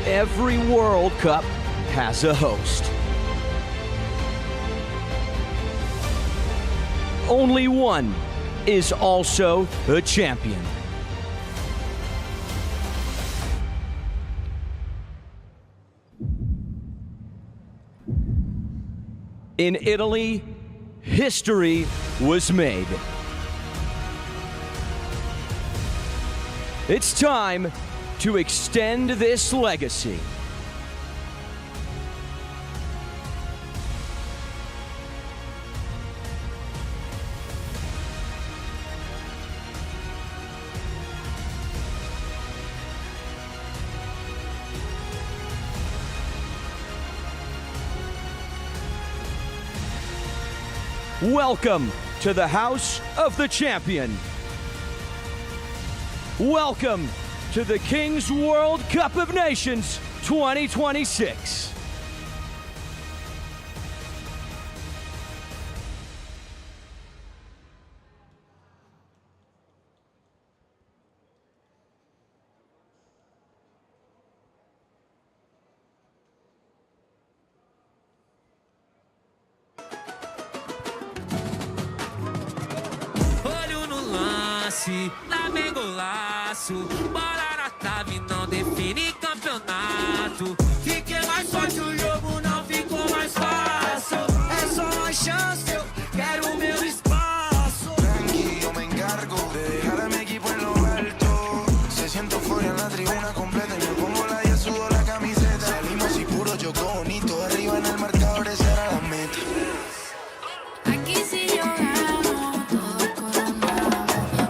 Every World Cup has a host. Only one is also a champion. In Italy, history was made. It's time to extend this legacy. Welcome to the House of the Champion. Welcome to the King's World Cup of Nations 2026. Lá vem golaço, bola na trave não define campeonato. Fiquei mais forte, o jogo não ficou mais fácil. É só uma chance, eu quero o meu espaço. Tranqui, yo me encargo de dejar a mi equipo en lo alto. Se siento euforia en la tribuna completa y me pongo la 10, sudo la camiseta. Salimos y puro jugó bonito, arriba en el marcador esa era la meta. Aquí sí yo gano, todo coronado.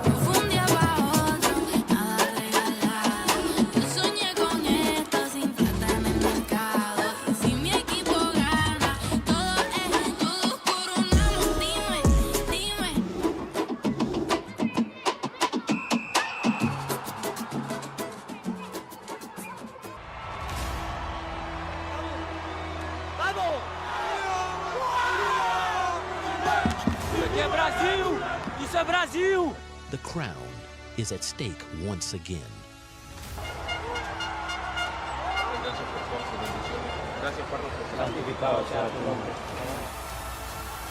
No fue un día para otro, nada regalado. Yo soñé con esto sin plata en el mercado. Y si mi equipo gana, todos coronamos. Dime, dime. Isso é Brasil! Isso é Brasil! The crown is at stake once again.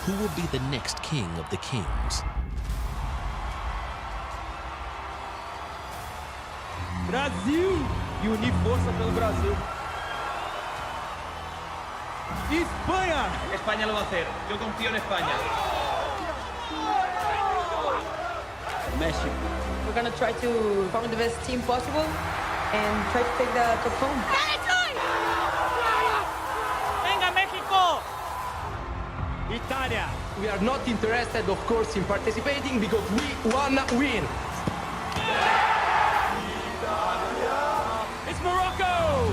Who will be the next king of the kings? Brasil! E unir força pelo Brasil. Espanha! España lo va a hacer. Yo confío en España. México. We're going to try to form the best team possible and try to take the top home. Venga, México! Itália. We are not interested, of course, in participating because we wanna win. It's Morocco!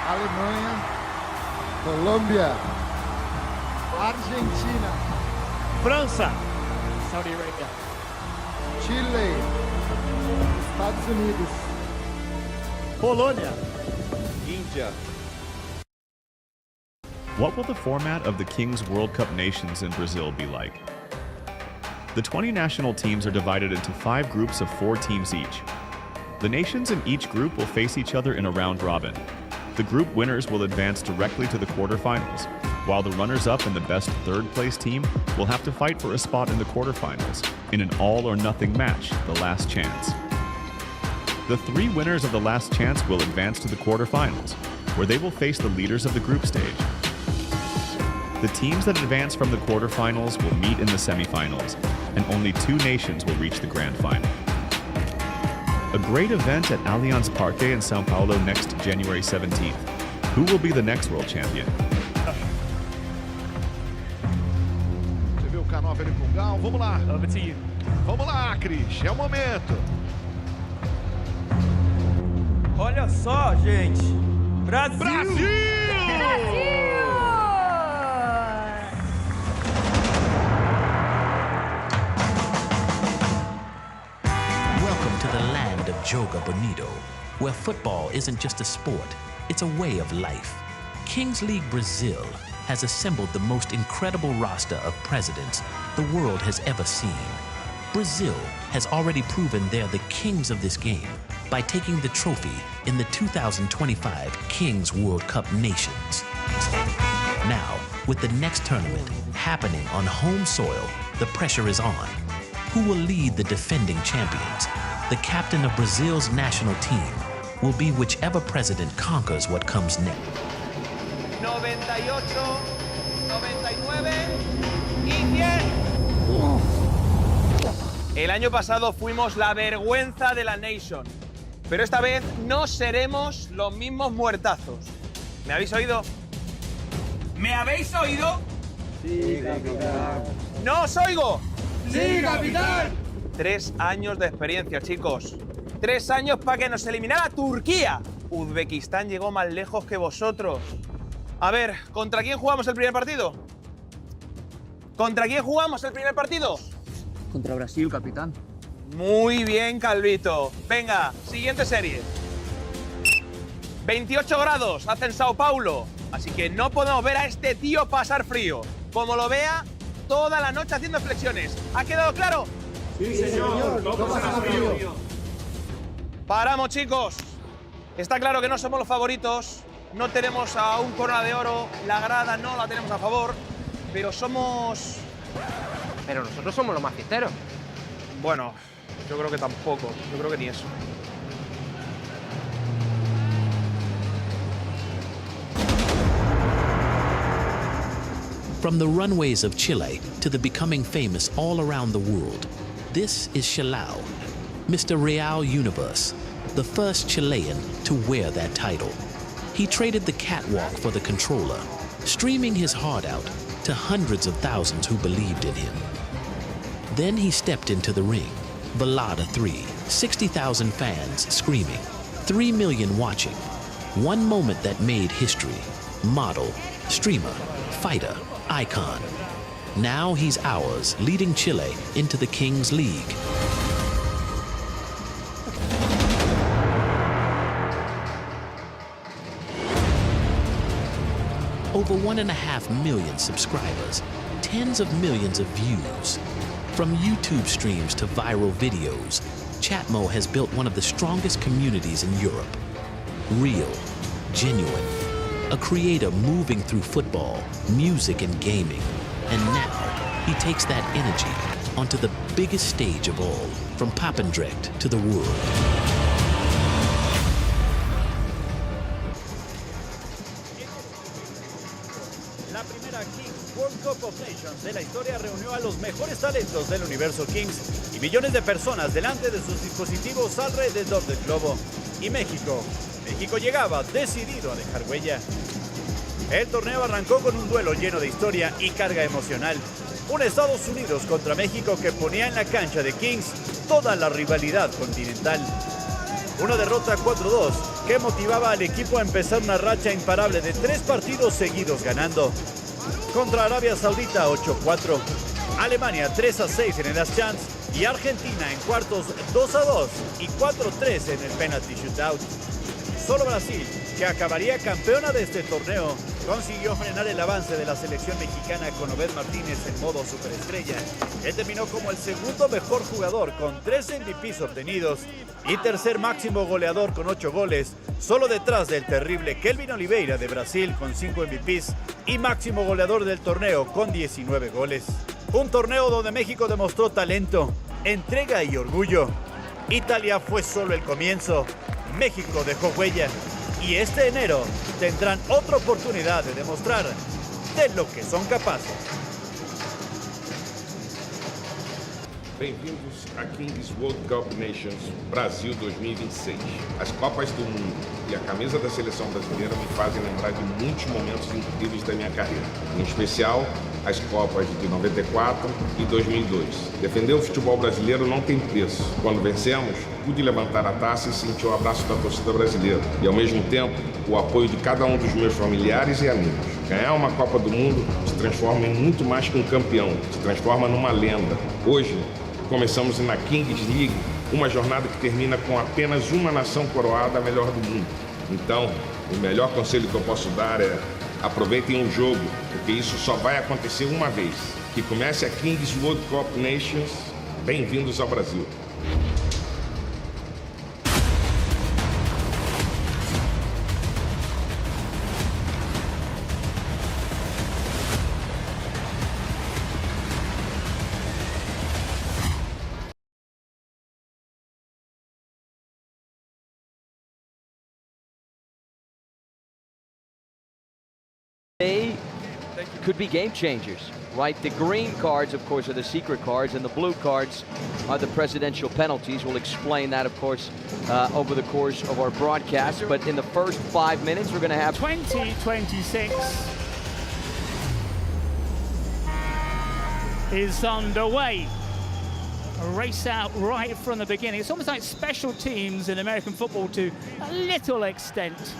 Alemanha, Colômbia, Argentina, França. Saudi Arabia. Chile, Estados Unidos, Polônia. India. What will the format of the King's World Cup Nations in Brazil be like? The 20 national teams are divided into 5 groups of 4 teams each. The nations in each group will face each other in a round robin. The group winners will advance directly to the quarterfinals, while the runners-up and the best third-place team will have to fight for a spot in the quarterfinals in an all-or-nothing match, the last chance. The 3 winners of the last chance will advance to the quarterfinals, where they will face the leaders of the group stage. The teams that advance from the quarterfinals will meet in the semifinals, and only 2 nations will reach the grand final. A great event at Allianz Parque in São Paulo next January 17th. Who will be the next world champion? Você viu o K9 ali pro Gal? Vamos lá. Over to you. Vamos lá, Cris. É o momento. Olha só, gente. Brasil! Brasil! Welcome to the land of Joga Bonito, where football isn't just a sport, it's a way of life. Kings League Brazil has assembled the most incredible roster of presidents the world has ever seen. Brazil has already proven they're the kings of this game by taking the trophy in the 2025 Kings World Cup Nations. Now, with the next tournament happening on home soil, the pressure is on. Who will lead the defending champions? The captain of Brazil's national team will be whichever president conquers what comes next. 98, 99 y 100. El año pasado fuimos la vergüenza de la Nation, pero esta vez no seremos los mismos muertazos. ¿Me habéis oído? ¿Me habéis oído? Sí, capitán. ¡No os oigo! Sí, capitán. 3 años de experiencia, chicos. 3 años para que nos eliminara Turquía. Uzbekistán llegó más lejos que vosotros. A ver, ¿contra quién jugamos el primer partido? ¿Contra quién jugamos el primer partido? Contra Brasil, capitán. Muy bien, Calvito. Venga, siguiente serie. 28 grados hace en Sao Paulo, así que no podemos ver a este tío pasar frío. Como lo vea, toda la noche haciendo flexiones. ¿Ha quedado claro? Sí, señor. No pasa frío. Paramos, chicos. Está claro que no somos los favoritos. No tenemos a un Corona de Oro. La grada no la tenemos a favor. Pero somos... Pero nosotros somos los más fiesteros. Bueno, yo creo que tampoco. Yo creo que ni eso. From the runways of Chile to the becoming famous all around the world, this is Chilao, Mr. Real Universe, the first Chilean to wear that title. He traded the catwalk for the controller, streaming his heart out to hundreds of thousands who believed in him. Then he stepped into the ring, Velada 3, 60,000 fans screaming, 3 million watching. One moment that made history, model, streamer, fighter, icon. Now he's ours, leading Chile into the Kings League. Over 1.5 million subscribers, tens of millions of views. From YouTube streams to viral videos, Chatmo has built one of the strongest communities in Europe. Real, genuine, a creator moving through football, music, and gaming. And now, he takes that energy onto the biggest stage of all, from Papendrecht to the world. La primera Kings World Cup of Nations de la historia reunió a los mejores talentos del universo Kings y millones de personas delante de sus dispositivos alrededor del globo. Y México llegaba decidido a dejar huella. El torneo arrancó con un duelo lleno de historia y carga emocional. Un Estados Unidos contra México que ponía en la cancha de Kings toda la rivalidad continental. Una derrota 4-2 que motivaba al equipo a empezar una racha imparable de 3 partidos seguidos ganando. Contra Arabia Saudita 8-4, Alemania 3-6 en el Last Chance y Argentina en cuartos 2-2 y 4-3 en el penalty shootout. Solo Brasil, que acabaría campeona de este torneo, consiguió frenar el avance de la selección mexicana con Obed Martínez en modo superestrella. Él terminó como el segundo mejor jugador con 3 MVPs obtenidos y tercer máximo goleador con 8 goles, solo detrás del terrible Kelvin Oliveira de Brasil con 5 MVPs y máximo goleador del torneo con 19 goles. Un torneo donde México demostró talento, entrega y orgullo. Italia fue solo el comienzo. México dejó huella y este enero tendrán otra oportunidad de demostrar de lo que son capaces. Bem-vindos a Kings World Cup Nations Brasil 2026. As Copas do Mundo e a camisa da seleção brasileira me fazem lembrar de muitos momentos incríveis da minha carreira, em especial as Copas de 94 e 2002. Defender o futebol brasileiro não tem preço. Quando vencemos, pude levantar a taça e sentir o abraço da torcida brasileira e, ao mesmo tempo, o apoio de cada um dos meus familiares e amigos. Ganhar uma Copa do Mundo te transforma em muito mais que um campeão, te transforma numa lenda. Hoje, começamos na Kings League, uma jornada que termina com apenas uma nação coroada a melhor do mundo. Então, o melhor conselho que eu posso dar é: aproveitem o jogo, porque isso só vai acontecer uma vez. Que comece a Kings World Cup Nations Bem-vindos ao Brasil. They could be game changers, right? The green cards, of course, are the secret cards, and the blue cards are the presidential penalties. We'll explain that, of course, over the course of our broadcast. But in the first 5 minutes, we're going to have 2026 is underway. A race out right from the beginning. It's almost like special teams in American football to a little extent.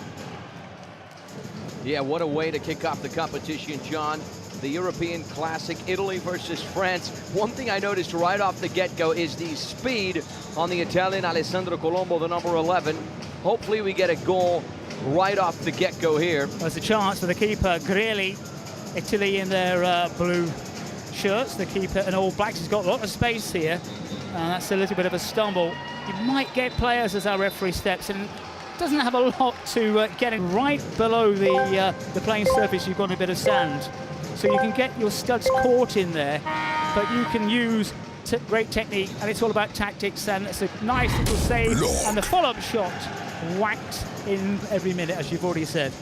Yeah, what a way to kick off the competition, John. The European Classic, Italy versus France. One thing I noticed right off the get-go is the speed on the Italian Alessandro Colombo, the number 11. Hopefully we get a goal right off the get-go here. There's a chance for the keeper, Greeley. Italy in their blue shirts. The keeper in all blacks has got a lot of space here. And that's a little bit of a stumble. You might get players as our referee steps in. Doesn't have a lot to get it right below the playing surface. You've got a bit of sand, so you can get your studs caught in there, but you can use great technique, and it's all about tactics. And it's a nice little save, and the follow-up shot whacked in every minute, as you've already said.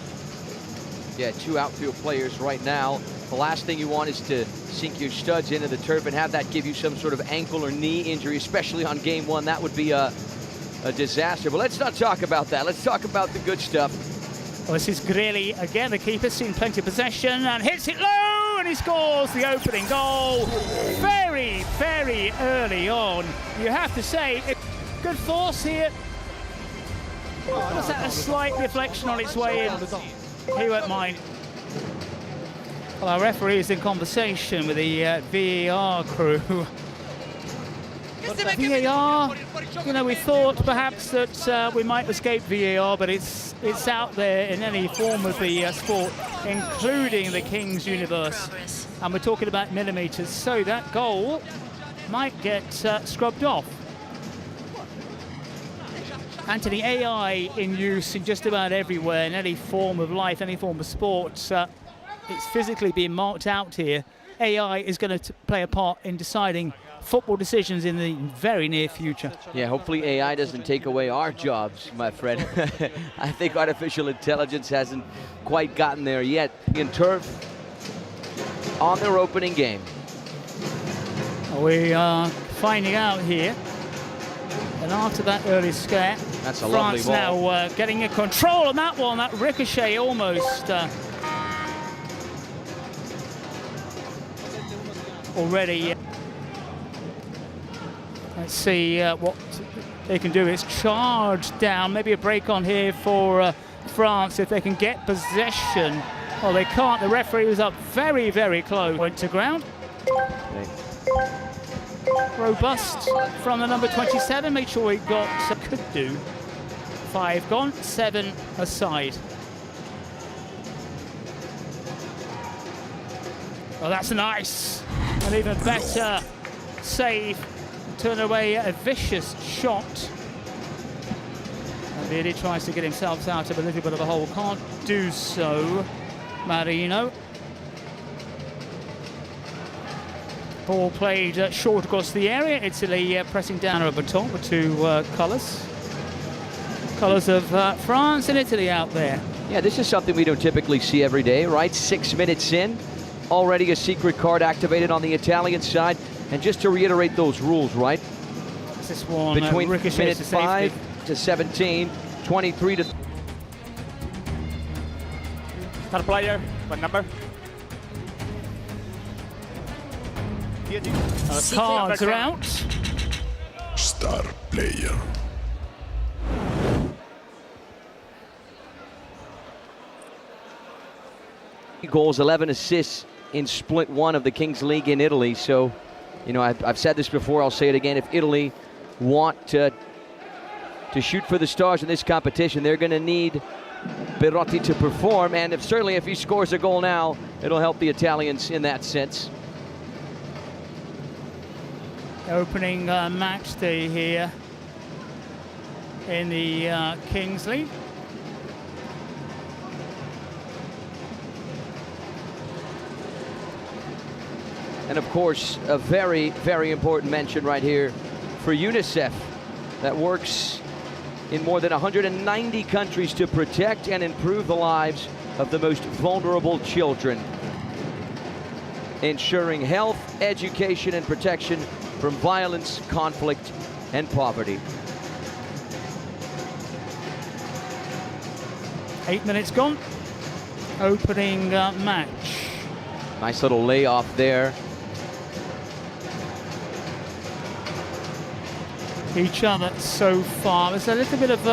Yeah, two outfield players right now. The last thing you want is to sink your studs into the turf and have that give you some sort of ankle or knee injury, especially on game one. That would be a disaster. But let's not talk about that. Let's talk about the good stuff. Well, this is Greeley again. The keeper's seen plenty of possession and hits it low, and he scores the opening goal very, very early on. You have to say, good force here. Was that a slight deflection on its way in? He won't mind. Well, our referee is in conversation with the VAR crew. VAR, you know, we thought perhaps that we might escape VAR, but it's out there in any form of the sport, including the King's universe. And we're talking about millimetres, so that goal might get scrubbed off. Anthony, AI in use in just about everywhere, in any form of life, any form of sport. It's physically being marked out here. AI is going to play a part in deciding football decisions in the very near future. Yeah, hopefully AI doesn't take away our jobs, my friend. I think artificial intelligence hasn't quite gotten there yet. In turf, on their opening game. We are finding out here. And after that early scare, that's a lovely France ball. now getting a control on that one. That ricochet almost already. Let's see what they can do. It's charge down. Maybe a break on here for France if they can get possession. Oh, they can't. The referee was up very, very close. Went to ground. Robust from the number 27. Make sure he got, could do. 5 gone, 7 aside. Oh, that's nice. An even better save. Turn away a vicious shot. And really tries to get himself out of a little bit of a hole. Can't do so, Marino. Ball played short across the area. Italy pressing down over top with two colours. Colours of France and Italy out there. Yeah, this is something we don't typically see every day, right? 6 minutes in, already a secret card activated on the Italian side. And just to reiterate those rules, right? This one between minute 5 to 17, 23 to... Star player, what number? Cards are out. Star player. Goals, 11 assists in split one of the Kings League in Italy. So, you know, I've said this before, I'll say it again. If Italy want to shoot for the stars in this competition, they're going to need Belotti to perform. And certainly if he scores a goal now, it'll help the Italians in that sense. Opening match day here in the Kings League. And of course, a very, very important mention right here for UNICEF that works in more than 190 countries to protect and improve the lives of the most vulnerable children, ensuring health, education, and protection from violence, conflict, and poverty. 8 minutes gone. Opening match. Nice little layoff there. Each other so far. There's a little bit of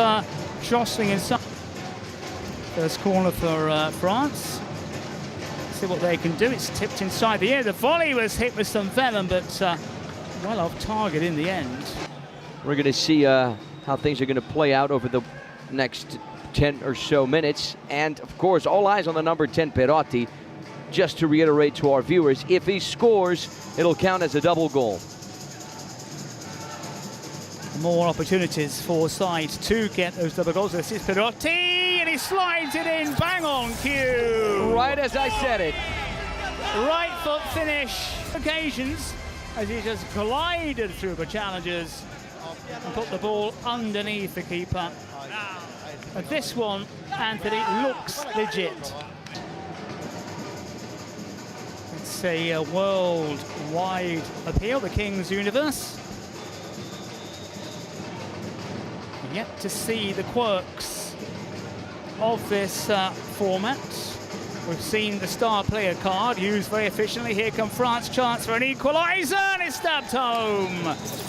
jostling inside. First corner for France. See what they can do. It's tipped inside the air. The volley was hit with some venom, but well off target in the end. We're going to see how things are going to play out over the next 10 or so minutes. And of course, all eyes on the number 10 Perotti. Just to reiterate to our viewers, if he scores, it'll count as a double goal. More opportunities for sides to get those double goals. This is Perotti, and he slides it in, bang on cue. Right as I said it. Right foot finish. Occasions as he just glided through the challengers and put the ball underneath the keeper. But this one, Anthony, looks legit. It's a worldwide appeal, the King's Universe. Yet to see the quirks of this format. We've seen the star player card used very efficiently. Here come France, chance for an equaliser, and it's stabbed home.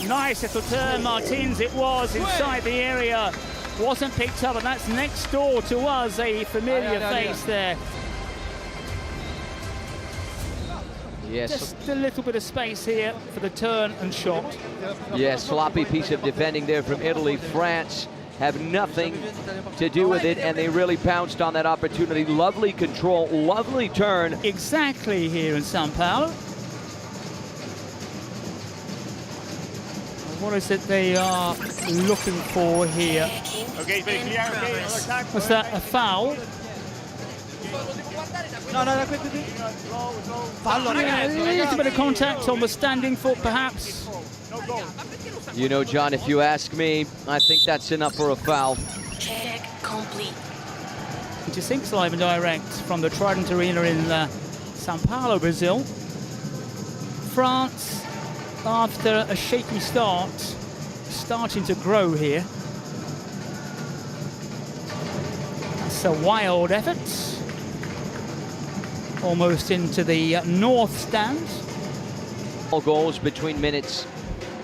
Nice little turn, Martins it was, inside the area. Wasn't picked up, and that's next door to us, a familiar face there. Yes. Just a little bit of space here for the turn and shot. Yes, sloppy piece of defending there from Italy. France have nothing to do with it, and they really pounced on that opportunity. Lovely control, lovely turn. Exactly here in Sao Paulo. What is it they are looking for here? Okay, very clear. Okay. Was that a foul? No, a little bit of contact on the standing foot, perhaps. You know, John, if you ask me, I think that's enough for a foul. Check complete. To Sinks live and direct from the Trident Arena in Sao Paulo, Brazil. France, after a shaky start, starting to grow here. That's a wild effort. Almost into the north stand. All goals between minutes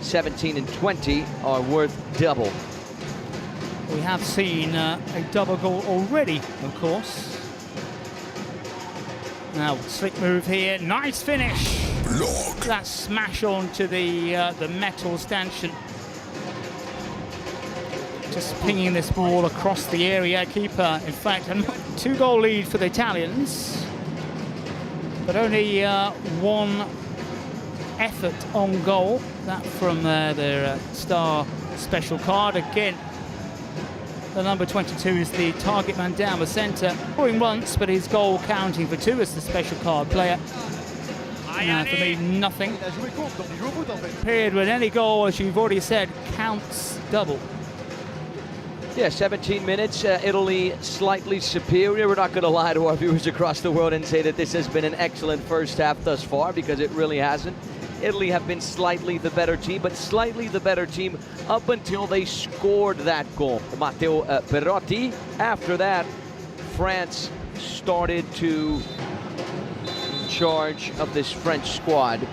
17 and 20 are worth double. We have seen a double goal already, of course. Now, slick move here, nice finish. Block. That smash onto the metal stanchion. Just pinging this ball across the area. Keeper, in fact, a 2-goal lead for the Italians. But only one effort on goal. That from their star special card. Again, the number 22 is the target man down the centre. Scoring once, but his goal counting for 2 as the special card player. For me, nothing. Period with any goal, as you've already said, counts double. Yeah, 17 minutes, Italy slightly superior. We're not going to lie to our viewers across the world and say that this has been an excellent first half thus far, because it really hasn't. Italy have been slightly the better team, but slightly the better team up until they scored that goal. Matteo Perotti. After that, France started to charge of this French squad.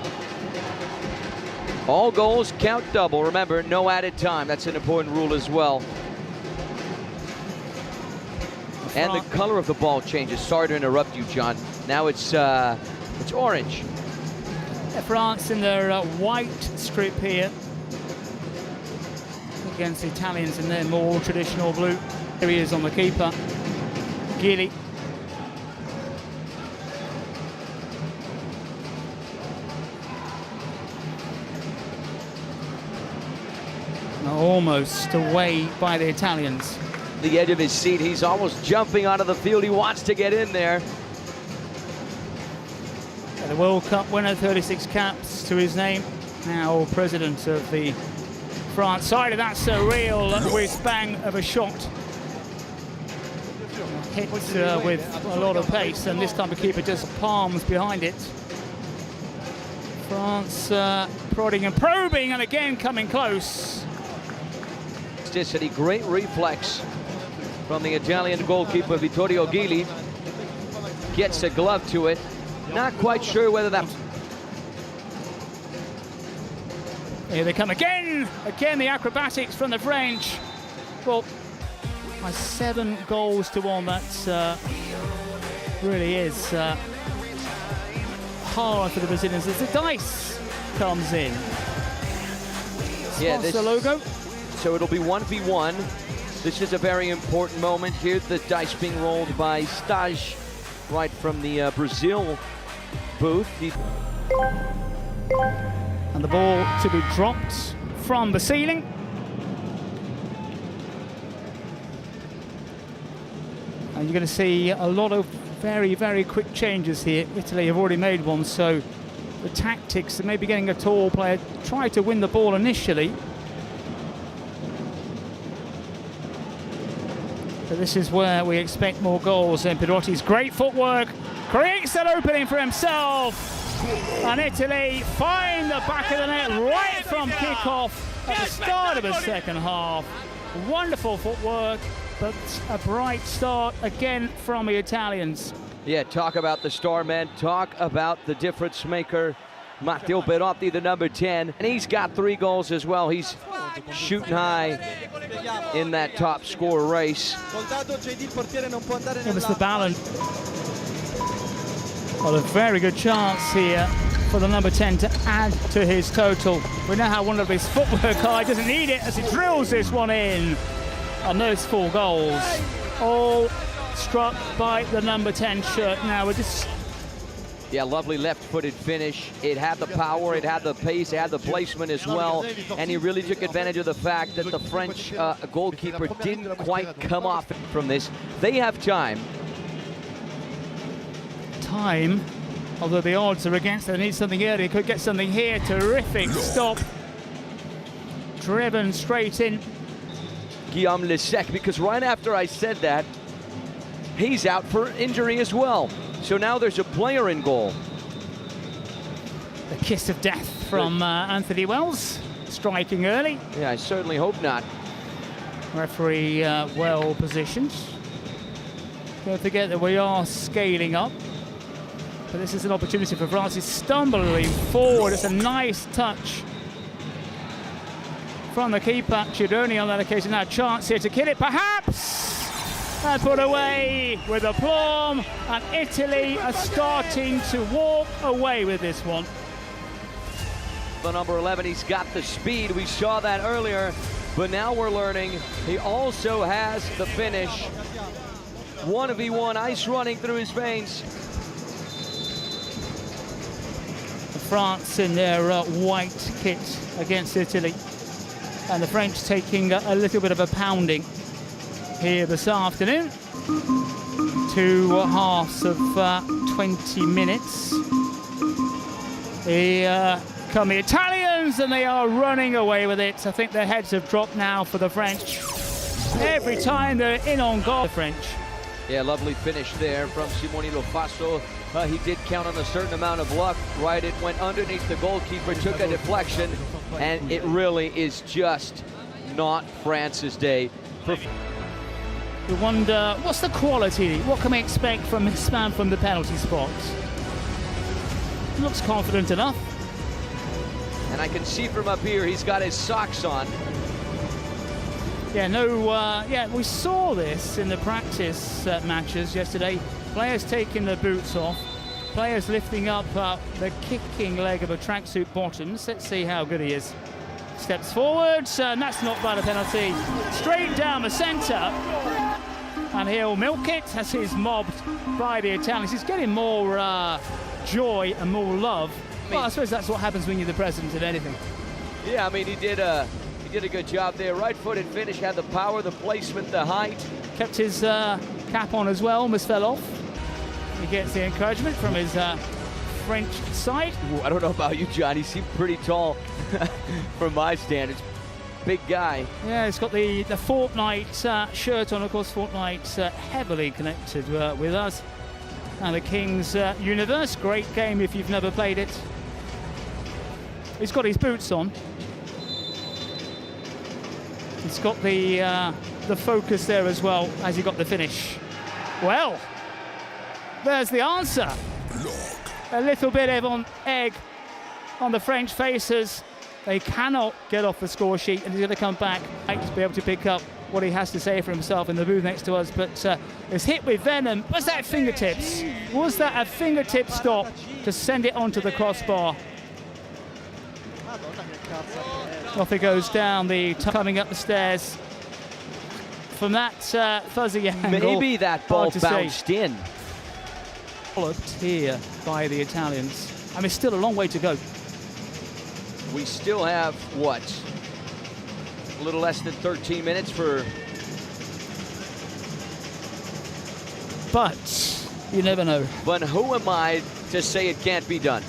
All goals count double. Remember, no added time. That's an important rule as well. And the color of the ball changes. Sorry to interrupt you, John. Now it's orange. Yeah, France in their white strip here against the Italians in their more traditional blue. Here he is on the keeper, Gili. almost away by the Italians. The edge of his seat, he's almost jumping onto the field. He wants to get in there. The World Cup winner, 36 caps to his name. Now president of the France side, and that's a real whiz-bang of a shot. Hit with a lot of pace, and this time the keeper just palms behind it. France prodding and probing, and again coming close. Just a great reflex from the Italian goalkeeper Vittorio Ghili. Gets a glove to it. Not quite sure whether that... Here they come again! Again, the acrobatics from the French. Well, by 7 goals to 1, that really is hard for the Brazilians as the dice comes in. Yeah, the logo. So it'll be 1v1. This is a very important moment here. The dice being rolled by Stage right from the Brazil booth. And the ball to be dropped from the ceiling. And you're going to see a lot of very, very quick changes here. Italy have already made one, so the tactics of maybe getting a tall player, try to win the ball initially. So this is where we expect more goals. And Pedrotti's great footwork creates that opening for himself. And Italy find the back of the net right from kickoff at the start of the second half. Wonderful footwork, but a bright start again from the Italians. Yeah, talk about the star man, talk about the difference maker, Matteo Perotti, the number 10, and he's got 3 goals as well. He's shooting high in that top score race. It was the balance. Well, a very good chance here for the number 10 to add to his total. We know how wonderful his footwork are. He doesn't need it as he drills this one in. And those 4 goals, all struck by the number 10 shirt. Now we're just... Yeah, lovely left-footed finish. It had the power, it had the pace, it had the placement as well. And he really took advantage of the fact that the French goalkeeper didn't quite come off from this. They have time. Although the odds are against it, they need something early. Could get something here. Terrific stop. Driven straight in. Guillaume Lesec, because right after I said that, he's out for injury as well. So now there's a player in goal. The kiss of death from Anthony Wells, striking early. Yeah, I certainly hope not. Referee well positioned. Don't forget that we are scaling up. But this is an opportunity for France. He's stumbling forward. It's a nice touch from the keeper. Chidoni on that occasion had a chance here to kill it, perhaps, and put away with aplomb. And Italy are starting to walk away with this one. The number 11, he's got the speed. We saw that earlier, but now we're learning he also has the finish. 1v1, ice running through his veins. France in their white kit against Italy, and the French taking a little bit of a pounding here this afternoon. 2 halves of 20 minutes. Here come the Italians, and they are running away with it. I think their heads have dropped now for the French. Every time they're in on goal, the French. Yeah, lovely finish there from Simone Lofaso. He did count on a certain amount of luck, right? It went underneath the goalkeeper, took a deflection, and it really is just not France's day. You wonder, what's the quality? What can we expect from this man from the penalty spot? Looks confident enough. And I can see from up here, he's got his socks on. Yeah, we saw this in the practice matches yesterday. Players taking their boots off, players lifting up the kicking leg of a tracksuit bottoms. Let's see how good he is. Steps forward, and that's not by the penalty. Straight down the centre, and he'll milk it as he's mobbed by the Italians. He's getting more joy and more love. Well, I suppose that's what happens when you're the president of anything. Yeah, I mean, he did did a good job there. Right-footed finish, had the power, the placement, the height. Kept his cap on as well, almost fell off. He gets the encouragement from his French side. Ooh, I don't know about you, John. He seemed pretty tall from my standards. Big guy. Yeah, he's got the Fortnite shirt on. Of course, Fortnite's heavily connected with us. And the King's Universe, great game if you've never played it. He's got his boots on. He's got the focus there as well as he got the finish. Well, there's the answer. A little bit of egg on the French faces. They cannot get off the score sheet, and he's going to come back to be able to pick up what he has to say for himself in the booth next to us. But it's hit with venom. Was that fingertips? Was that a fingertip stop to send it onto the crossbar? Off it goes down, coming up the stairs. From that fuzzy angle, maybe that ball bounced in. Followed here by the Italians. I mean, still a long way to go. We still have, what, a little less than 13 minutes for... But you never know. But who am I to say it can't be done?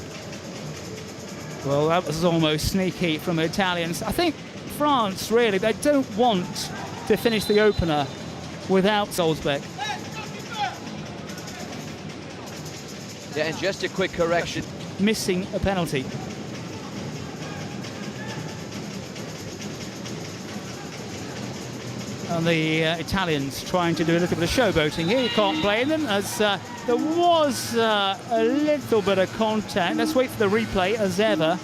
Well, that was almost sneaky from the Italians. I think France, really, they don't want to finish the opener without Solsbeck. Yeah, and just a quick correction. Missing a penalty. And the Italians trying to do a little bit of showboating here. You can't blame them, as there was a little bit of contact. Let's wait for the replay, as ever.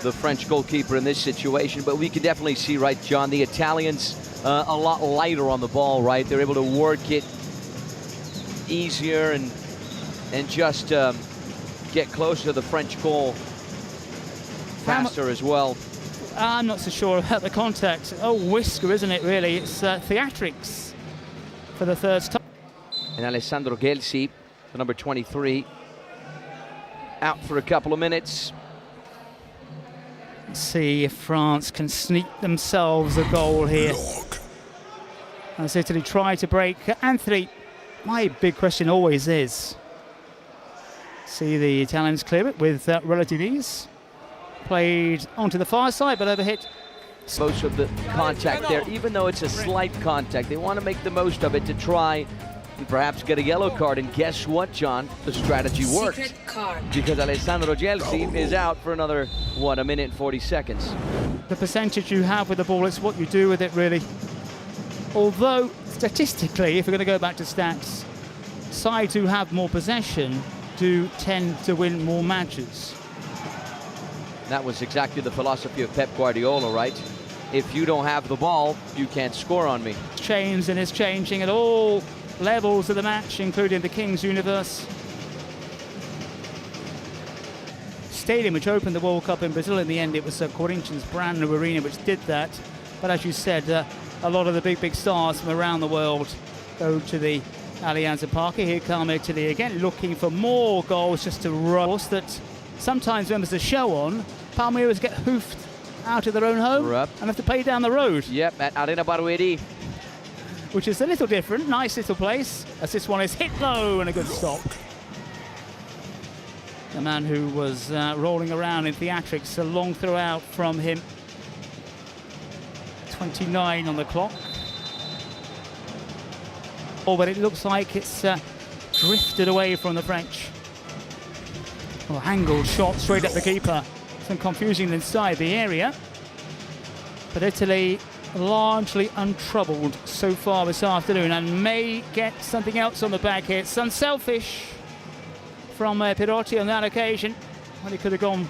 The French goalkeeper in this situation, but we can definitely see, right, John, the Italians a lot lighter on the ball, right? They're able to work it easier and just get closer to the French goal faster as well. I'm not so sure about the contact. Oh, whisker, isn't it, really? It's theatrics for the third time. And Alessandro Gelsi, the number 23, out for a couple of minutes. Let's see if France can sneak themselves a goal here. As Italy try to break Anthony. My big question always is, see the Italians clear it with relative ease. Played onto the far side, but overhit. Most of the contact there, even though it's a slight contact, they want to make the most of it to try and perhaps get a yellow card. And guess what, John? The strategy worked. Because Alessandro Gelsi is out for another, what, a minute and 40 seconds. The percentage you have with the ball, it's what you do with it, really. Although, statistically, if we're going to go back to stats, sides who have more possession do tend to win more matches. That was exactly the philosophy of Pep Guardiola, right? If you don't have the ball, you can't score on me. Changed and is changing at all levels of the match, including the King's Universe. Stadium, which opened the World Cup in Brazil, in the end it was Corinthians' brand new arena which did that. But as you said, a lot of the big stars from around the world go to the Allianz Parque. Here come Italy again, looking for more goals just to roll. That sometimes when there's a show on, Palmeiras get hoofed out of their own home and have to play down the road. Yep, at Arena Barueri. Which is a little different, nice little place, as this one is hit low and a good stop. The man who was rolling around in theatrics, a long throw out from him. 29 on the clock. Oh, but it looks like it's drifted away from the French. Oh, angled shot straight at the keeper. Some confusion inside the area. But Italy largely untroubled so far this afternoon and may get something else on the back here. It's unselfish from Pirotti on that occasion. Well, he could have gone.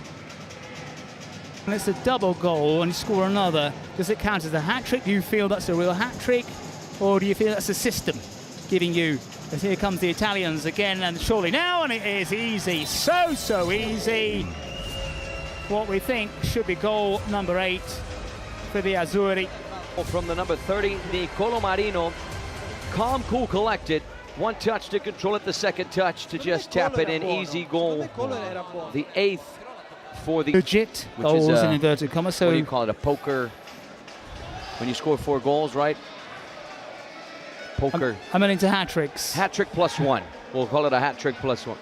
And it's a double goal and score another. Does it count as a hat-trick? Do you feel that's a real hat-trick? Or do you feel that's a system giving you? As here comes the Italians again, and surely now, and it is easy. So easy. What we think should be goal number 8 for the Azzurri. From the number 30, Nicolo Marino. Calm, cool, collected. One touch to control it, the second touch to just tap it in. Easy goal. The 8th for the... Legit goals in inverted commas. So what do you call it, a poker? when you score 4 goals, right? Poker. I'm into hat tricks. Hat trick plus 1. We'll call it a hat trick plus 1.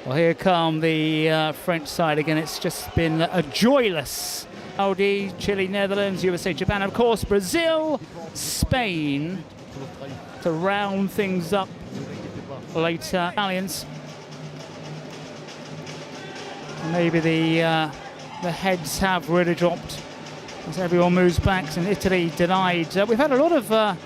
Well, here come the French side again. It's just been a joyless Saudi, Chile, Netherlands, USA, Japan, of course, Brazil, Spain to round things up later. Italians. Maybe the heads have really dropped as everyone moves back, and Italy denied. We've had a lot of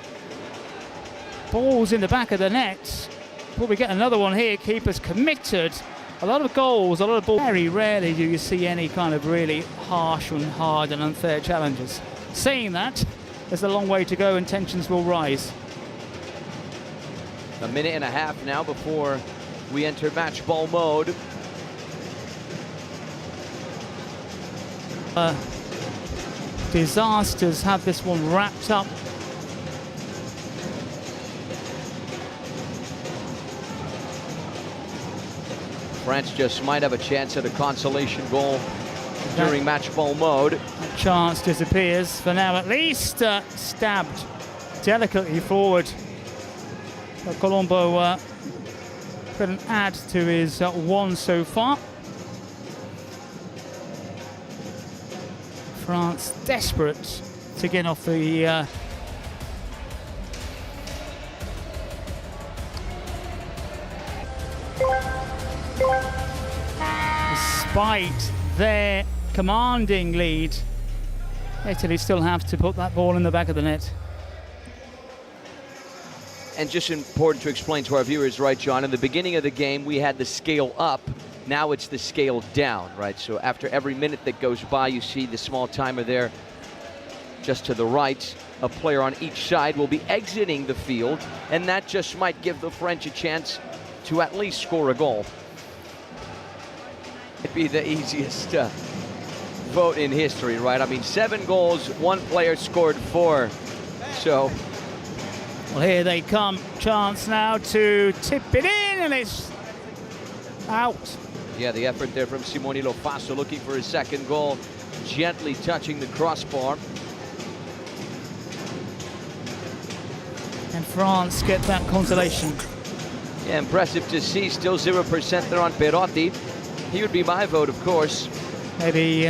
balls in the back of the net. Will we get another one here? Keepers committed. A lot of goals, a lot of balls. Very rarely do you see any kind of really harsh and hard and unfair challenges. Saying that, there's a long way to go and tensions will rise. A minute and a half now before we enter match ball mode. Disasters have this one wrapped up. France just might have a chance at a consolation goal during match ball mode. That chance disappears for now, at least. Stabbed delicately forward. Colombo couldn't add to his 1 so far. France desperate to get off the despite their commanding lead, Italy still have to put that ball in the back of the net. And just important to explain to our viewers, right, John, in the beginning of the game, we had the scale up. Now it's the scale down, right? So after every minute that goes by, you see the small timer there just to the right. A player on each side will be exiting the field, and that just might give the French a chance to at least score a goal. It'd be the easiest vote in history, right? I mean, 7 goals, 1 player scored 4. So, well, here they come. Chance now to tip it in, and it's out. Yeah, the effort there from Simone Lofaso, looking for his 2nd goal, gently touching the crossbar. And France get that consolation. Yeah, impressive to see. Still 0% there on Perotti. He would be my vote, of course. Maybe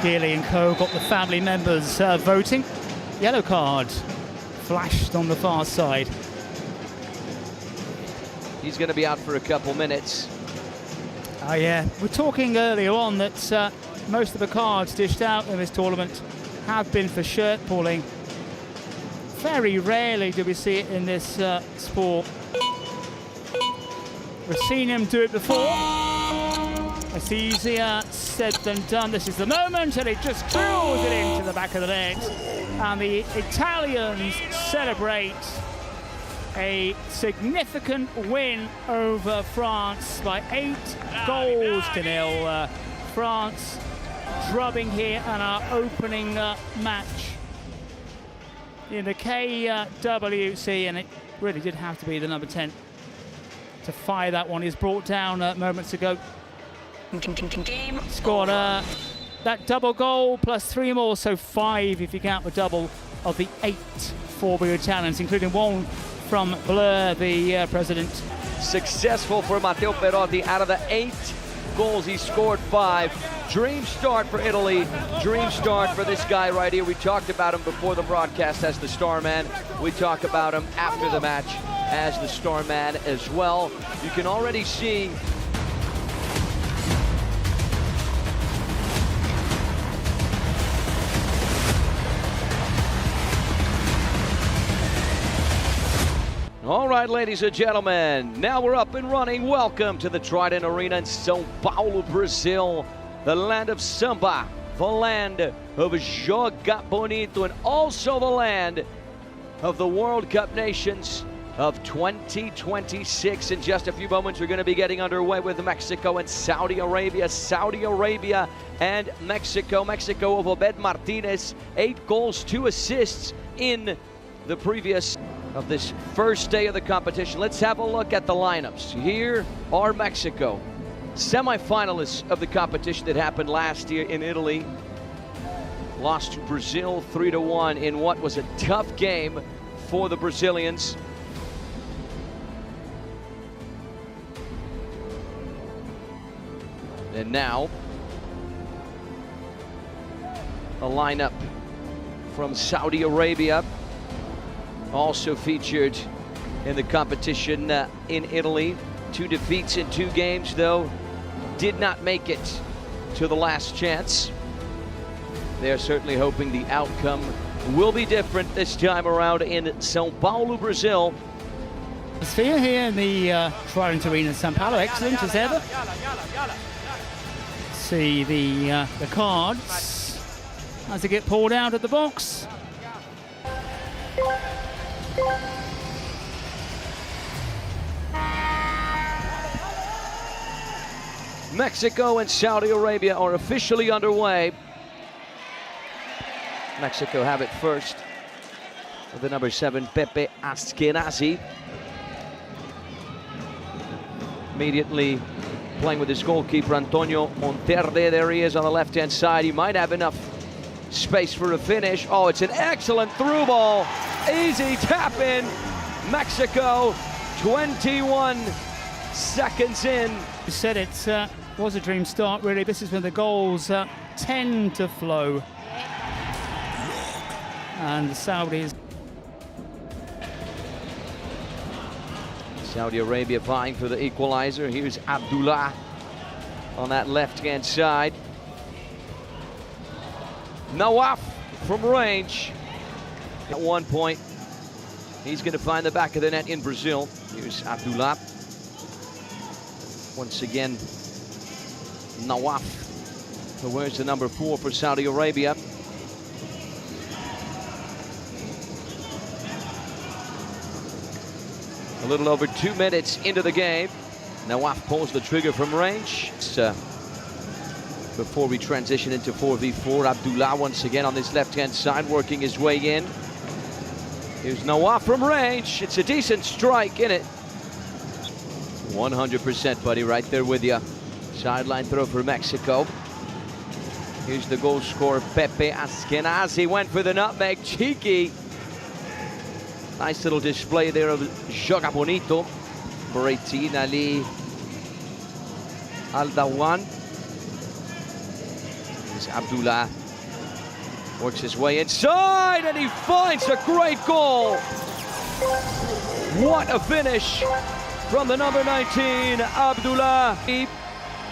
Geely and co got the family members voting. Yellow card flashed on the far side. He's going to be out for a couple minutes. Oh yeah, we're talking earlier on that most of the cards dished out in this tournament have been for shirt pulling. Very rarely do we see it in this sport. We've seen him do it before. It's easier said than done. This is the moment, and it just drills it into the back of the net. And the Italians celebrate a significant win over France by 8-0. France drubbing here and our opening match in the KWC, and it really did have to be the number 10 to fire that one. He's brought down moments ago. Scored that double goal plus 3 more, so 5 if you count the double of the 8 for the Italians, including 1 from Blur, the president. Successful for Matteo Perotti. Out of the 8 goals, he scored 5. Dream start for Italy. Dream start for this guy right here. We talked about him before the broadcast as the star man. We talk about him after the match as the star man as well. You can already see All right, ladies and gentlemen, now we're up and running. Welcome to the Trident Arena in São Paulo, Brazil, the land of samba, the land of Joga Bonito, and also the land of the World Cup nations of 2026. In just a few moments, we're going to be getting underway with Mexico and Saudi Arabia. Saudi Arabia and Mexico. Mexico of Obed Martinez, 8 goals, 2 assists in the previous of this first day of the competition. Let's have a look at the lineups. Here are Mexico, semi-finalists of the competition that happened last year in Italy. lost to Brazil 3-1 in what was a tough game for the Brazilians. And now, a lineup from Saudi Arabia, also featured in the competition in Italy. 2 defeats in 2 games, though, did not make it to the last chance. They're certainly hoping the outcome will be different this time around in São Paulo, Brazil. Sphere here in the Trident Arena in São Paulo, excellent as ever. See the cards as they get poured out of the box. Mexico and Saudi Arabia are officially underway. Mexico have it first with the number 7, Pepe Askenazi. Immediately playing with his goalkeeper, Antonio Monterde. There he is on the left-hand side. He might have enough space for a finish. Oh, it's an excellent through ball. Easy tap in. Mexico, 21 seconds in. You said it was a dream start, really. This is when the goals tend to flow. And the Saudis. Saudi Arabia vying for the equalizer. Here's Abdullah on that left-hand side. Nawaf from range. At one point, he's going to find the back of the net in Brazil. Here's Abdullah. Once again, Nawaf, who wears the number 4 for Saudi Arabia. A little over 2 minutes into the game. Nawaf pulls the trigger from range. Before we transition into 4v4, Abdullah once again on this left-hand side, working his way in. Here's Nawaf from range. It's a decent strike, isn't it? 100%, buddy, right there with you. Sideline throw for Mexico. Here's the goal scorer, Pepe Askenazi. Went for the nutmeg, cheeky. Nice little display there of Joga Bonito. Bretin Ali Aldawan. Here's Abdullah. Works his way inside and he finds a great goal. What a finish from the number 19, Abdullah.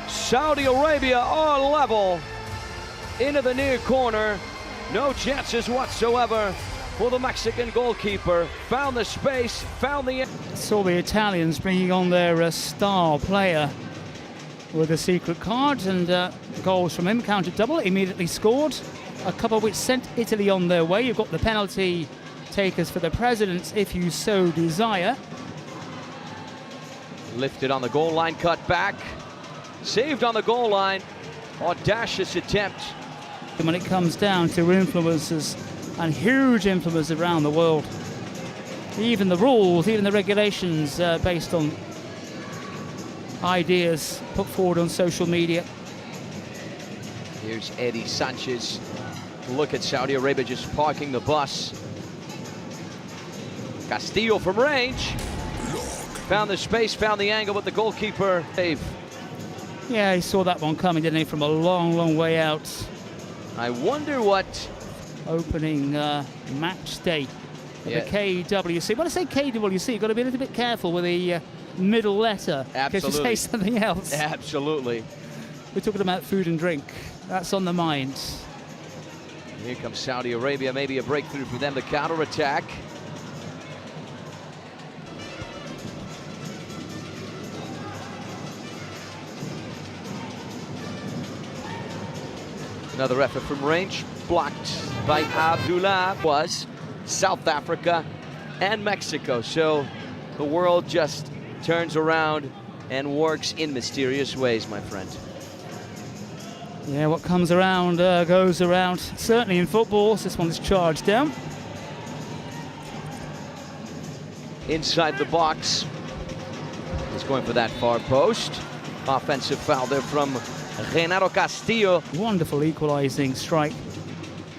Saudi Arabia are level into the near corner. No chances whatsoever for the Mexican goalkeeper. Found the space, found the... Saw the Italians bringing on their star player with a secret card, and goals from him, counted double, immediately scored. A couple which sent Italy on their way. You've got the penalty takers for the presidents if you so desire. Lifted on the goal line, cut back. Saved on the goal line. Audacious attempt. When it comes down to influencers and huge influencers around the world, even the rules, even the regulations based on ideas put forward on social media. Here's Eddie Sanchez. Look at Saudi Arabia just parking the bus. Castillo from range. Found the space, found the angle, but the goalkeeper save. Yeah, he saw that one coming, didn't he, from a long, long way out. I wonder what... Opening match day of the KWC. When I say KWC, you've got to be a little bit careful with the middle letter. Absolutely. In case you say something else. Absolutely. We're talking about food and drink. That's on the mind. Here comes Saudi Arabia, maybe a breakthrough for them, the counter-attack. Another effort from range, blocked by Abdullah. Was South Africa and Mexico. So the world just turns around and works in mysterious ways, my friend. Yeah, what comes around goes around. Certainly in football, this one's charged down. Inside the box. He's going for that far post. Offensive foul there from Renato Castillo. Wonderful equalizing strike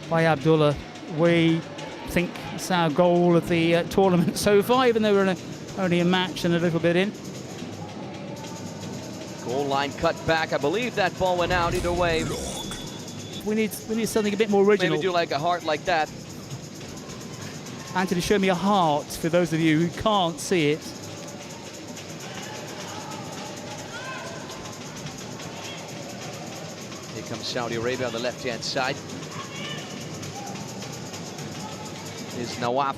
by Abdullah. We think it's our goal of the tournament so far, even though we're only a match and a little bit in. Goal line cut back. I believe that ball went out either way. We need something a bit more original. Maybe do like a heart like that. Anthony, show me a heart for those of you who can't see it. Here comes Saudi Arabia on the left-hand side. Is Nawaf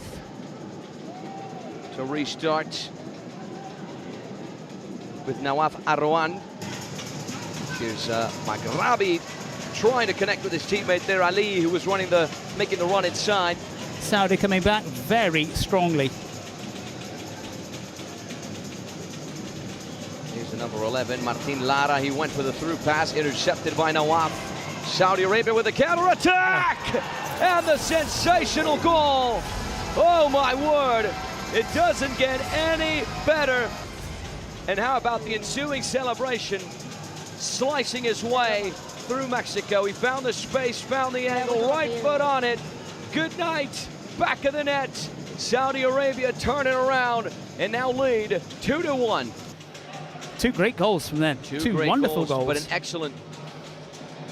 to restart with Nawaf Arwan. Here's Maghrabi trying to connect with his teammate there, Ali, who was making the run inside. Saudi coming back very strongly. Here's the number 11, Martin Lara. He went for the through pass, intercepted by Nawaf. Saudi Arabia with a counter-attack! And the sensational goal! Oh my word! It doesn't get any better. And how about the ensuing celebration? Slicing his way through Mexico. He found the space, found the angle, right foot on it. Good night, back of the net. Saudi Arabia turning around and now lead 2-1. Two great goals from them. Two great wonderful goals. But an excellent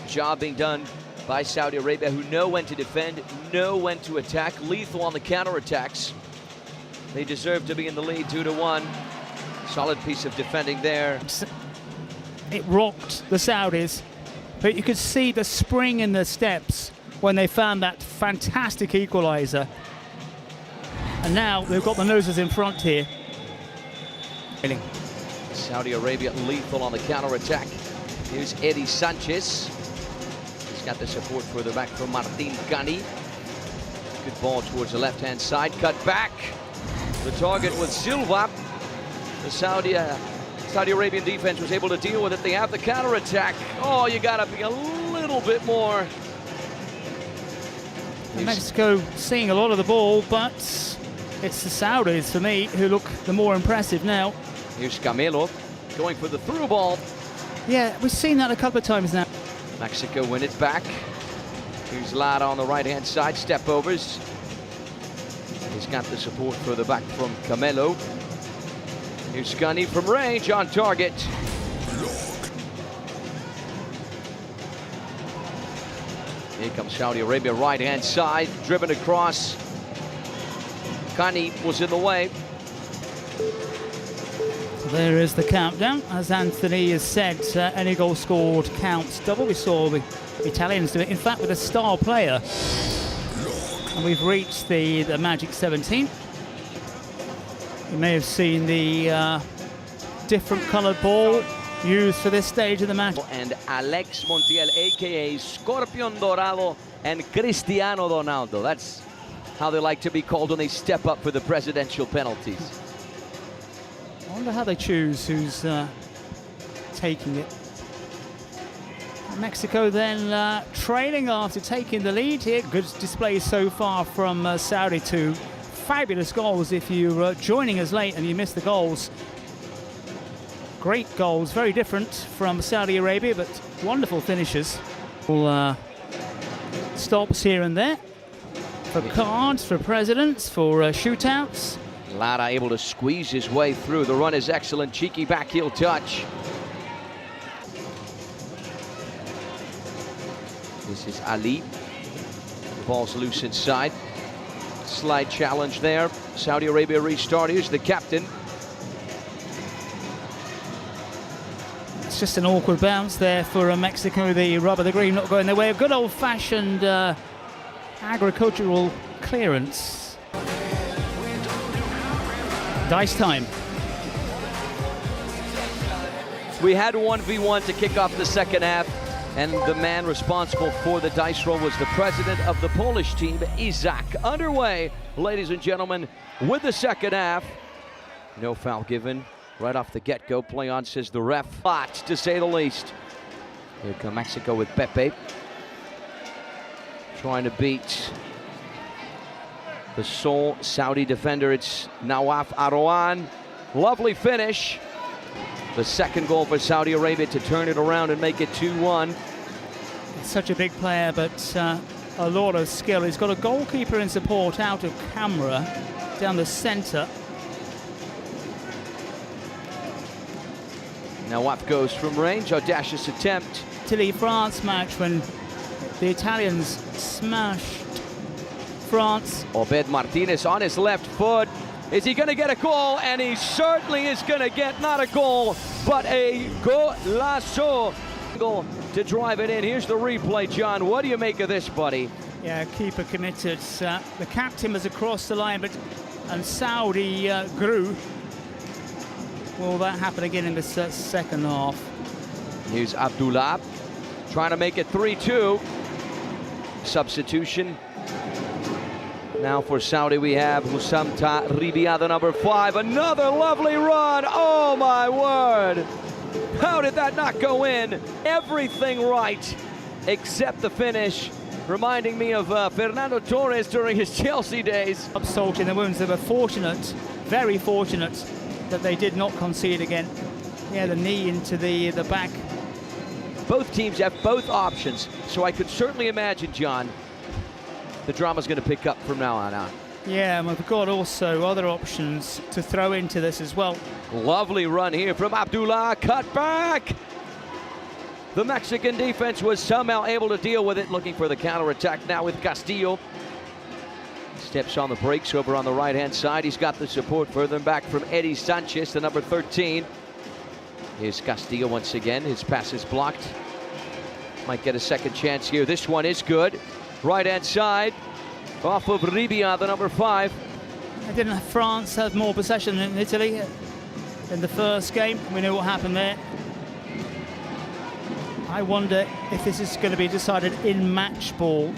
job being done by Saudi Arabia, who know when to defend, know when to attack, lethal on the counterattacks. They deserve to be in the lead 2-1. Solid piece of defending there. It rocked the Saudis, but you could see the spring in the steps when they found that fantastic equaliser. And now they've got the noses in front here. Saudi Arabia lethal on the counter-attack. Here's Eddie Sanchez. He's got the support further back from Martin Gani. Good ball towards the left-hand side. Cut back. The target was Silva. The Saudi Arabian defense was able to deal with it. They have the counter-attack. Oh, you got to be a little bit more. Mexico seeing a lot of the ball, but it's the Saudis, for me, who look the more impressive now. Here's Camelo going for the through ball. Yeah, we've seen that a couple of times now. Mexico win it back. Here's Lara on the right-hand side, step overs. He's got the support further back from Camelo. Here's Gunny from range on target. Here comes Saudi Arabia, right-hand side, driven across. Gunny was in the way. There is the countdown. As Anthony has said, any goal scored counts double. We saw the Italians do it, in fact, with a star player. And we've reached the magic 17. You may have seen the different coloured ball used for this stage of the match. And Alex Montiel, a.k.a. Scorpion Dorado and Cristiano Ronaldo. That's how they like to be called when they step up for the presidential penalties. I wonder how they choose who's taking it. Mexico then trailing after taking the lead here. Good display so far from Saudi. Two fabulous goals. If you're joining us late and you missed the goals, great goals, very different from Saudi Arabia, but wonderful finishes. Stops here and there for cards, for presidents, for shootouts. Lara able to squeeze his way through. The run is excellent. Cheeky back heel touch. This is Ali. The ball's loose inside. Slide challenge there. Saudi Arabia restart. Here's the captain. It's just an awkward bounce there for Mexico. The rubber, the green not going their way. A good old-fashioned agricultural clearance. Dice time. We had 1v1 to kick off the second half, and the man responsible for the dice roll was the president of the Polish team, Izak. Underway, ladies and gentlemen, with the second half. No foul given right off the get-go. Play on, says the ref. Hot, to say the least. Here come Mexico with Pepe. Trying to beat the sole Saudi defender. It's Nawaf Arwan. Lovely finish. The second goal for Saudi Arabia to turn it around and make it 2-1. Such a big player, but a lot of skill. He's got a goalkeeper in support out of camera down the centre. Now Wap goes from range, audacious attempt. Italy-France match when the Italians smashed France. Obed Martinez on his left foot. Is he going to get a goal? And he certainly is going to get not a goal, but a golazo. Goal to drive it in. Here's the replay, John. What do you make of this, buddy? Yeah, keeper committed. The captain was across the line, and Saudi grew. Will that happen again in the second half? Here's Abdullah trying to make it 3-2. Substitution. Now for Saudi we have Hussam Ribia, the number 5. Another lovely run. Oh my word. How did that not go in? Everything right except the finish. Reminding me of Fernando Torres during his Chelsea days. Salt in the wounds. They were fortunate, very fortunate, that they did not concede again. Yeah, the knee into the back. Both teams have both options, so I could certainly imagine, John, the drama's going to pick up from now on. Yeah, and we've got also other options to throw into this as well. Lovely run here from Abdullah, cut back. The Mexican defense was somehow able to deal with it, looking for the counter-attack now with Castillo. Steps on the brakes over on the right-hand side. He's got the support further back from Eddie Sanchez, the number 13. Here's Castillo once again. His pass is blocked. Might get a second chance here. This one is good. Right-hand side, off of Ribia, the number 5. Didn't France have more possession than Italy in the first game? We know what happened there. I wonder if this is going to be decided in match ball.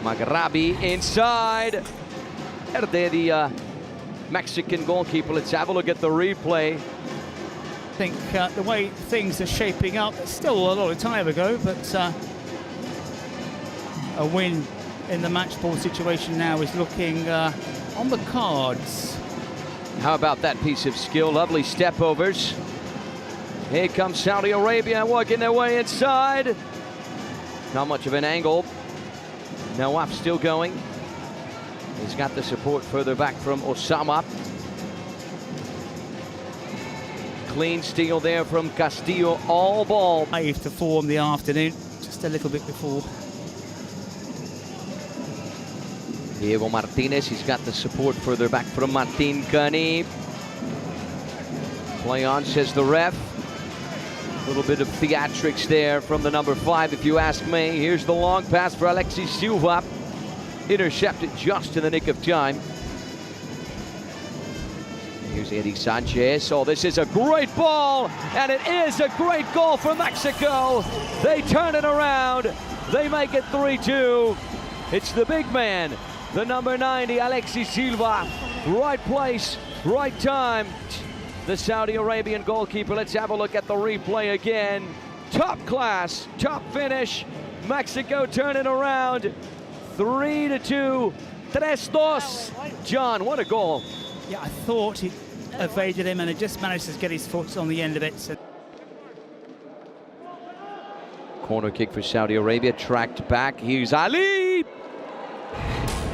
Maghrabi inside. The Mexican goalkeeper. Let's have a look at the replay. I think the way things are shaping up, it's still a lot of time ago, but a win in the match ball situation now is looking on the cards. How about that piece of skill? Lovely step overs. Here comes Saudi Arabia working their way inside. Not much of an angle. Nawaf still going. He's got the support further back from Osama. Clean steal there from Castillo. All ball. 5 to 4 in the afternoon, just a little bit before. Diego Martinez, he's got the support further back from Martin Cani. Play on, says the ref. A little bit of theatrics there from the number 5, if you ask me. Here's the long pass for Alexis Silva. Intercepted just in the nick of time. Here's Eddie Sanchez. Oh, this is a great ball, and it is a great goal for Mexico. They turn it around. They make it 3-2. It's the big man, the number 90, Alexis Silva. Right place, right time. The Saudi Arabian goalkeeper. Let's have a look at the replay again. Top class, top finish. Mexico turn it around. 3-2, 3-2. John, what a goal. Yeah, I thought he evaded him and he just managed to get his foot on the end of it. So. Corner kick for Saudi Arabia, tracked back. Here's Ali.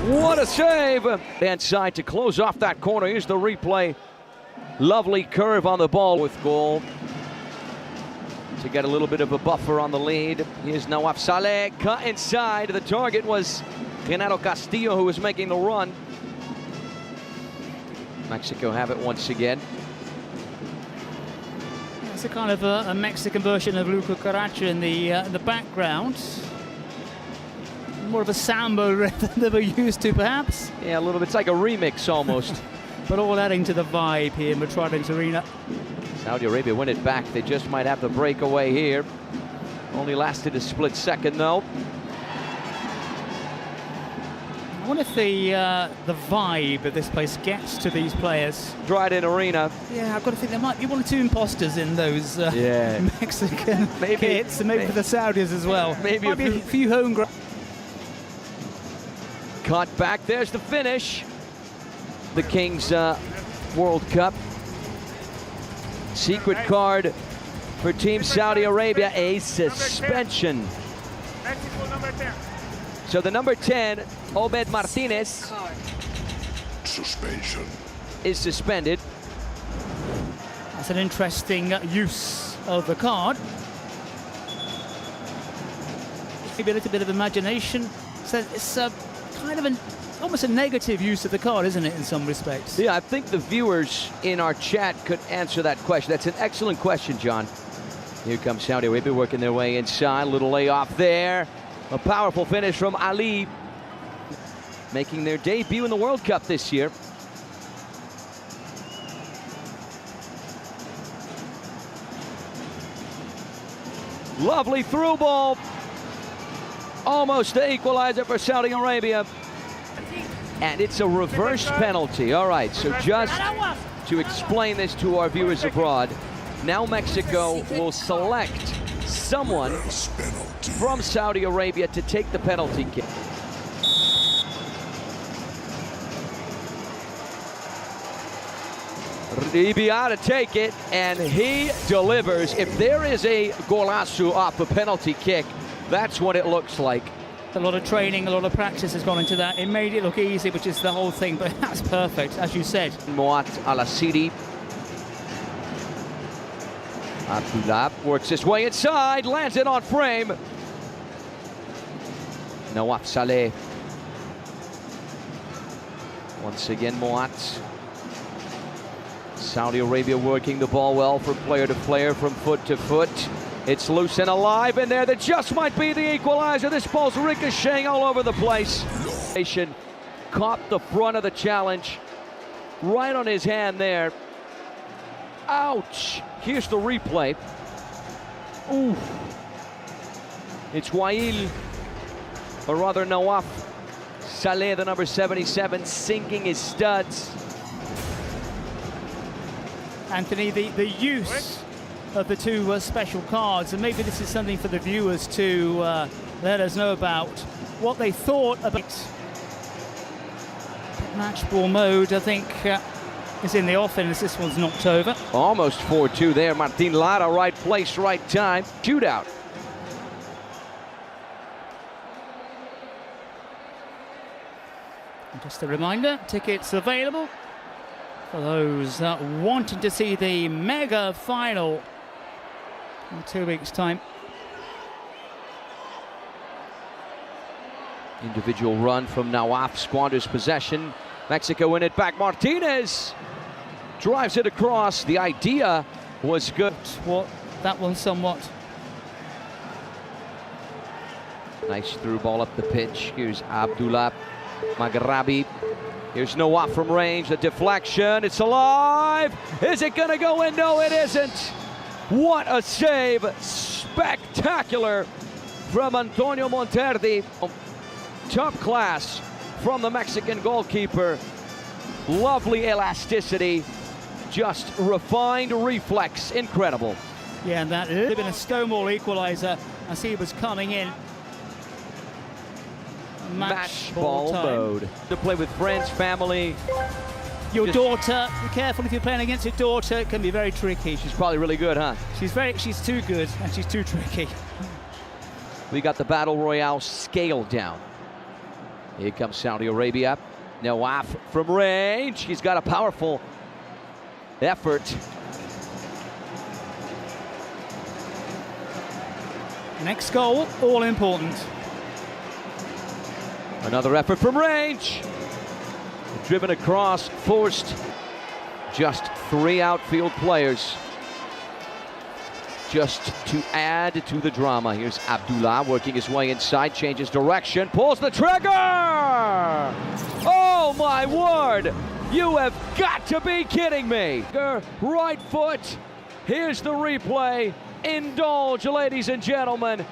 What a save. Inside to close off that corner. Here's the replay. Lovely curve on the ball with goal to get a little bit of a buffer on the lead. Here's Nawaf Saleh, cut inside. The target was Renato Castillo, who was making the run. Mexico have it once again. It's a kind of a Mexican version of Luca Caracha in the background. More of a samba than we're used to, perhaps. Yeah, a little bit. It's like a remix almost. But all adding to the vibe here in Metropolitan Arena. Saudi Arabia win it back. They just might have the breakaway here. Only lasted a split second, though. I wonder if the vibe of this place gets to these players. Dryden Arena. Yeah, I've got to think there might be 1 or 2 imposters in those Mexican kits, and maybe for the Saudis as well. Maybe might be a few homegrown. Cut back. There's the finish. The Kings World Cup. Secret card for Team Saudi Arabia, a suspension. So the number 10, Obed Martinez, Suspension. is suspended. That's an interesting use of the card. Maybe a little bit of imagination. So it's kind of almost a negative use of the card, isn't it, in some respects? Yeah, I think the viewers in our chat could answer that question. That's an excellent question, John. Here comes Saudi Arabia working their way inside. Little layoff there. A powerful finish from Ali, making their debut in the World Cup this year. Lovely through ball. Almost the equalizer for Saudi Arabia. And it's a reverse penalty. All right, so just to explain this to our viewers abroad, now Mexico will select someone from Saudi Arabia to take the penalty kick. Ribia to take it, and he delivers. If there is a golazo off a penalty kick, that's what it looks like. A lot of training, a lot of practice has gone into that. It made it look easy, which is the whole thing, but that's perfect, as you said. Moat Al-Asiri. Abdullah works his way inside, lands it on frame. Nawaf Saleh. Once again, Moat. Saudi Arabia working the ball well from player to player, from foot to foot. It's loose and alive in there. That just might be the equalizer. This ball's ricocheting all over the place. Caught the front of the challenge. Right on his hand there. Ouch. Here's the replay. Ooh. It's Wail, or rather Nawaf Saleh, the number 77, sinking his studs. Anthony, the use of the two special cards, and maybe this is something for the viewers to let us know about what they thought about match ball mode. I think is in the offense. This one's knocked over. Almost 4-2 there. Martin Lara, right place, right time. Shootout. And just a reminder, tickets available for those wanting to see the mega final in 2 weeks' time. Individual run from Nawaf, squanders possession. Mexico win it back. Martinez drives it across. The idea was good. That one somewhat. Nice through ball up the pitch. Here's Abdullah Maghrabi. Here's Nawaf from range. The deflection. It's alive. Is it going to go in? No, it isn't. What a save. Spectacular from Antonio Monterdi. Top class from the Mexican goalkeeper. Lovely elasticity. Just refined reflex. Incredible. Yeah, and that would have been a stonewall equalizer as he was coming in. Match ball mode. To play with friends, family. Your daughter, be careful if you're playing against your daughter, it can be very tricky. She's probably really good, huh? She's too good and she's too tricky. We got the Battle Royale scale down. Here comes Saudi Arabia. Nawaf from range. He's got a powerful effort. Next goal, all important. Another effort from range. Driven across, forced. Just 3 outfield players. Just to add to the drama. Here's Abdullah working his way inside, changes direction, pulls the trigger! Oh my word! You have got to be kidding me! Right foot. Here's the replay. Indulge, ladies and gentlemen.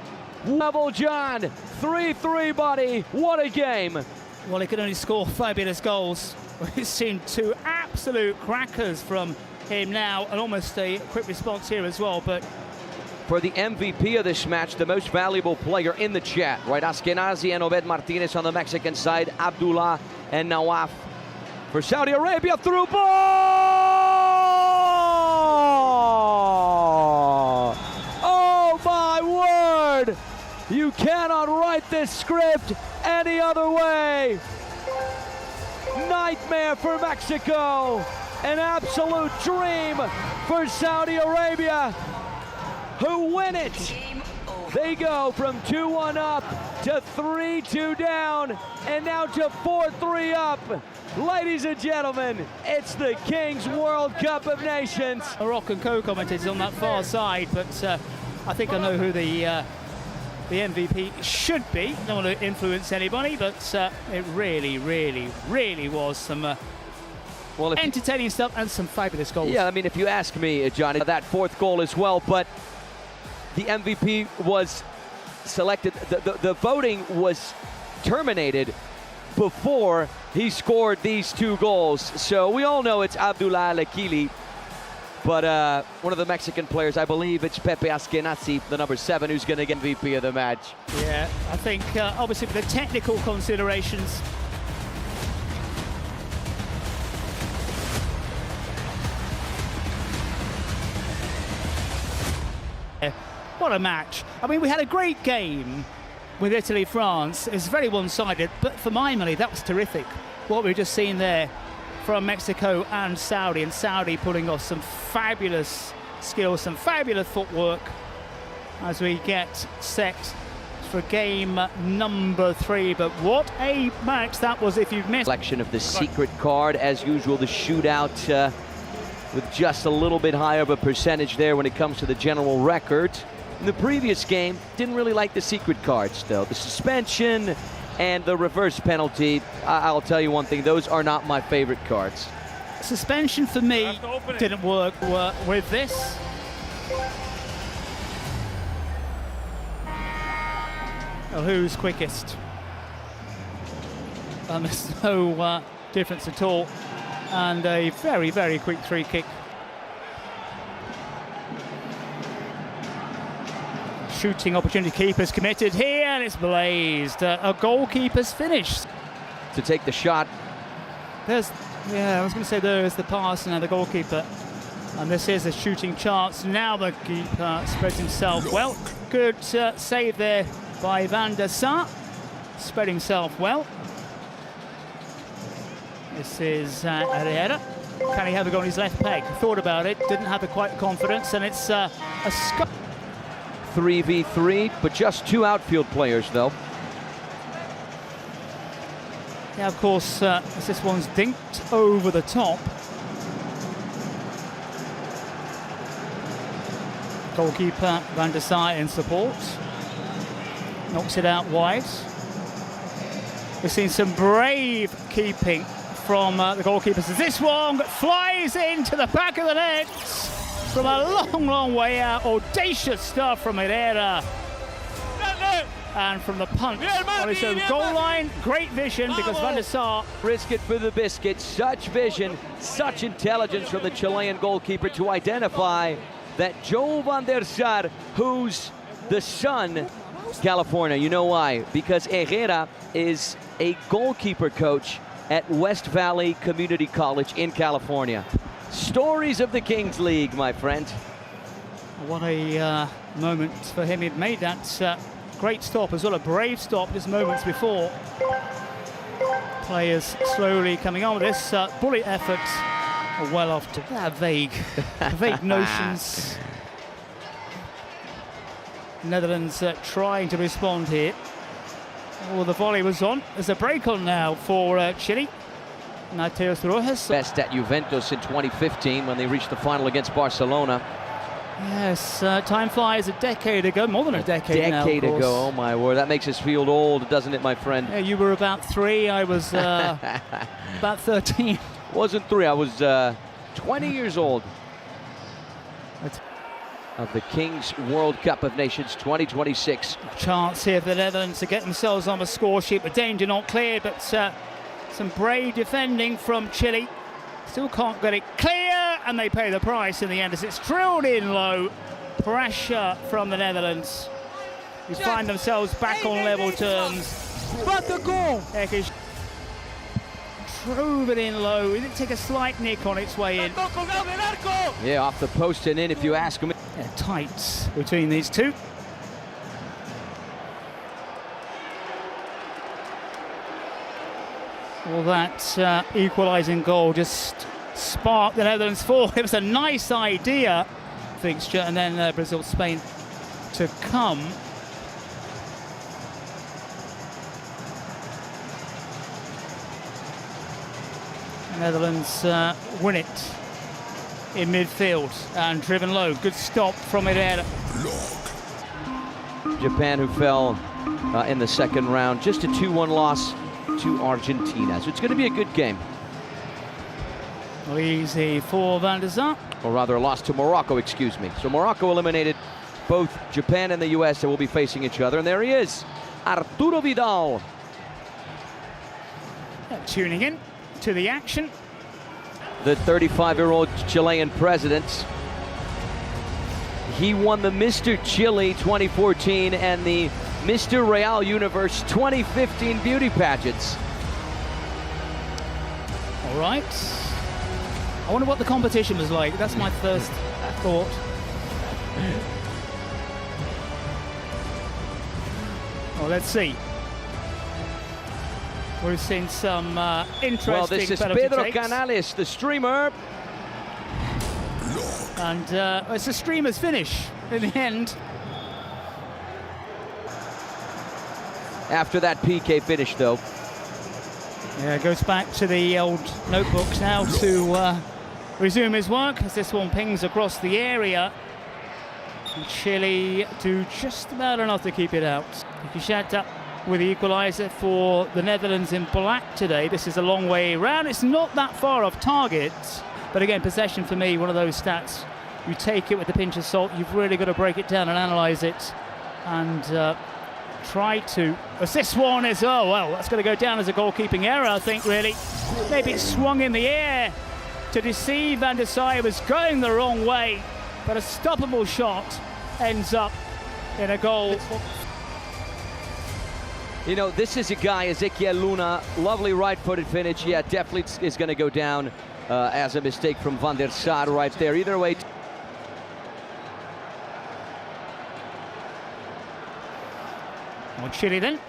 Level John, 3-3, buddy. What a game. Well, he could only score fabulous goals. We've seen 2 absolute crackers from him now, and almost a quick response here as well. But for the MVP of this match, the most valuable player in the chat, right? Askenazi and Obed Martinez on the Mexican side, Abdullah and Nawaf. For Saudi Arabia, through ball! Oh my word! You cannot write this script any other way. Nightmare for Mexico. An absolute dream for Saudi Arabia, who win it. They go from 2-1 up to 3-2 down, and now to 4-3 up. Ladies and gentlemen, it's the Kings World Cup of Nations. Moroccan co-commentators on that far side, but I think I know who the MVP should be. Don't want to influence anybody, but it really, really, really was some entertaining stuff and some fabulous goals. Yeah, I mean, if you ask me, Johnny, that fourth goal as well, but the MVP was selected. The voting was terminated before he scored these two goals. So we all know it's Abdullah Al-Akili, but one of the Mexican players, I believe it's Pepe Askenazi, the number 7, who's going to get MVP of the match. Yeah, I think obviously for the technical considerations, what a match. I mean, we had a great game with Italy-France. It's very one-sided, but for my money, that was terrific. What we've just seen there from Mexico and Saudi pulling off some fabulous skills, some fabulous footwork as we get set for game number 3. But what a match that was. If you've missed... Selection of the secret card, as usual, the shootout with just a little bit higher of a percentage there when it comes to the general record. In the previous game, didn't really like the secret cards, though. The suspension and the reverse penalty, I'll tell you one thing, those are not my favorite cards. Suspension for me didn't work with this. Well, who's quickest? There's no difference at all. And a very, very quick free kick. Shooting opportunity, keeper's committed here, and it's blazed. A goalkeeper's finish. To take the shot. I was going to say there's the pass and now the goalkeeper. And this is a shooting chance. Now the keeper spreads himself well. Good save there by Van der Sar. Spread himself well. This is Herrera. Can he have a go on his left peg? Thought about it, didn't have the quite confidence, and it's a 3v3, but just 2 outfield players, though. Yeah, of course, as this one's dinked over the top. Goalkeeper Van der Sar in support. Knocks it out wide. We've seen some brave keeping from the goalkeepers. This one flies into the back of the net from a long, long way out. Audacious stuff from Herrera. And from the punch on his own goal line, great vision because Van der Sar. Risk it for the biscuit. Such vision, such intelligence from the Chilean goalkeeper to identify that Joe Van der Sar, who's the son, California. You know why? Because Herrera is a goalkeeper coach at West Valley Community College in California. Stories of the Kings League, my friend. What a moment for him. He'd made that great stop as well, a brave stop just moments before. Players slowly coming on with this bullet effort. Well off to vague notions. Netherlands trying to respond here. Oh, the volley was on. There's a break on now for Chile. Mateus Rojas. Best at Juventus in 2015 when they reached the final against Barcelona. Yes, time flies. A decade ago, more than a decade now, Decade ago, oh my word. That makes us feel old, doesn't it, my friend? Yeah, you were about 3, I was about 13. Wasn't 3, I was 20 years old. Of the Kings World Cup of Nations 2026. Chance here for the Netherlands to get themselves on the score sheet, but danger not cleared, but some brave defending from Chile. Still can't get it clear, and they pay the price in the end as it's drilled in low. Pressure from the Netherlands, who find themselves back on level terms. But the goal! Ekic drove it in low. It did take a slight nick on its way in. Yeah, off the post and in, if you ask him. Yeah, tight between these two. Well, that equalising goal just sparked the Netherlands forward. It was a nice idea fixture, and then Brazil-Spain to come. The Netherlands win it in midfield and driven low. Good stop from Herrera. Japan, who fell in the second round, just a 2-1 loss to Argentina. So it's going to be a good game. Well, easy for Van der Sar. Or rather, a loss to Morocco, excuse me. So Morocco eliminated both Japan and the US that will be facing each other. And there he is, Arturo Vidal. Tuning in to the action. The 35-year-old Chilean president. He won the Mr. Chile 2014 and the Mr. Real Universe 2015 beauty pageants. All right. I wonder what the competition was like. That's my first thought. Well, let's see. We've seen some interesting Well, this is penalty Pedro takes. Canales, the streamer. And it's a streamer's finish in the end. After that PK finish, though. Yeah, it goes back to the old notebooks now to resume his work as this one pings across the area. And Chile do just about enough to keep it out. Kishata with the equaliser for the Netherlands in black today. This is a long way round. It's not that far off target. But again, possession for me, one of those stats. You take it with a pinch of salt. You've really got to break it down and analyse it. And try to assist one as well. That's going to go down as a goalkeeping error, I think, really. Maybe it swung in the air to deceive Van der Sar. It was going the wrong way, but a stoppable shot ends up in a goal. You know, this is a guy, Ezequiel Luna, lovely right-footed finish. Yeah, definitely is going to go down as a mistake from Van der Sar right there. Either way. Well, Chile then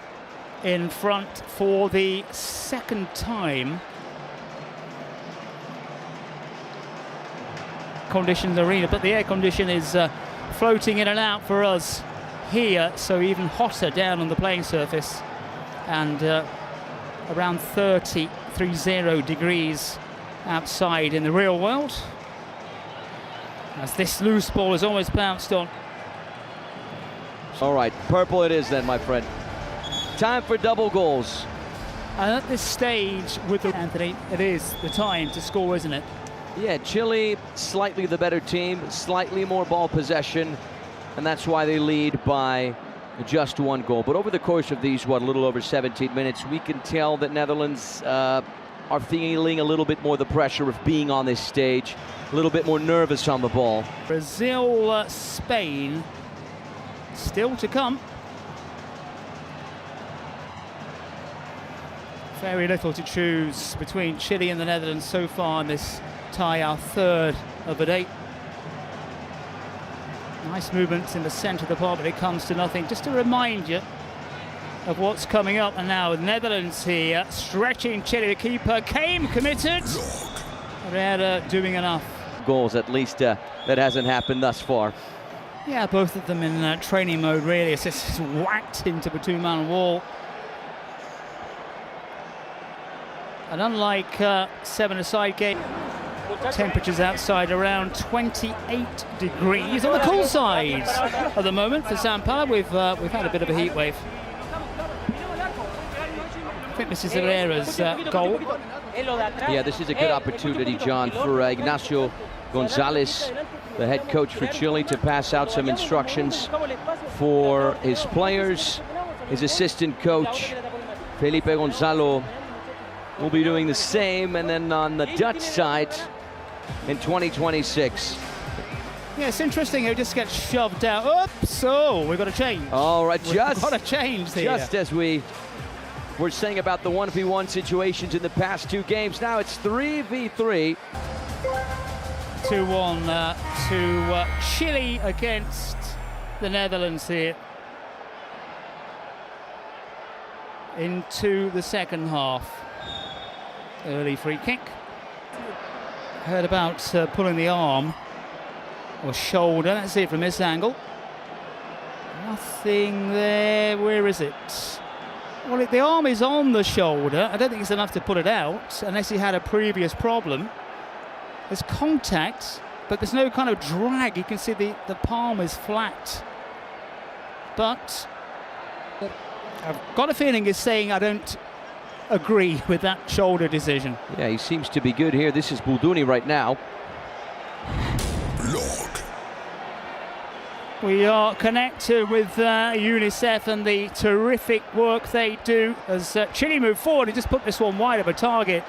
in front for the second time. Conditions arena, but the air condition is floating in and out for us here, so even hotter down on the playing surface, and around 30 degrees outside in the real world, as this loose ball is almost bounced on. All right, purple it is then, my friend. Time for double goals. And at this stage with the Anthony, it is the time to score, isn't it? Yeah, Chile slightly the better team, slightly more ball possession, and that's why they lead by just one goal. But over the course of these, a little over 17 minutes, we can tell that Netherlands are feeling a little bit more the pressure of being on this stage, a little bit more nervous on the ball. Brazil, Spain, still to come. Very little to choose between Chile and the Netherlands so far in this tie, our third of the day. Nice movements in the centre of the park, but it comes to nothing. Just to remind you of what's coming up. And now the Netherlands here, stretching Chile. The keeper came committed. Herrera doing enough. Goals, at least that hasn't happened thus far. Yeah, both of them in training mode, really. It's just whacked into the two-man wall. And unlike seven-a-side game, temperatures outside around 28 degrees on the cool side at the moment for Sao Paulo. We've had a bit of a heat wave. I think this is Herrera's goal. Yeah, this is a good opportunity, John, for Ignacio Gonzalez, the head coach for Chile, to pass out some instructions for his players. His assistant coach, Felipe Gonzalo, will be doing the same. And then on the Dutch side, in 2026. Yeah, it's interesting. It just gets shoved out. Oops! So we've got to change. All right, we've got to change here. Just as we were saying about the 1v1 situations in the past two games, now it's 3v3. 2-1 to Chile against the Netherlands here. Into the second half. Early free kick. Heard about pulling the arm or shoulder. Let's see it from this angle. Nothing there. Where is it? Well, the arm is on the shoulder. I don't think it's enough to pull it out unless he had a previous problem. There's contact, but there's no kind of drag. You can see the palm is flat. But I've got a feeling he's saying I don't agree with that shoulder decision. Yeah, he seems to be good here. This is Bulduni right now. We are connected with UNICEF and the terrific work they do as Chile move forward and just put this one wide of a target.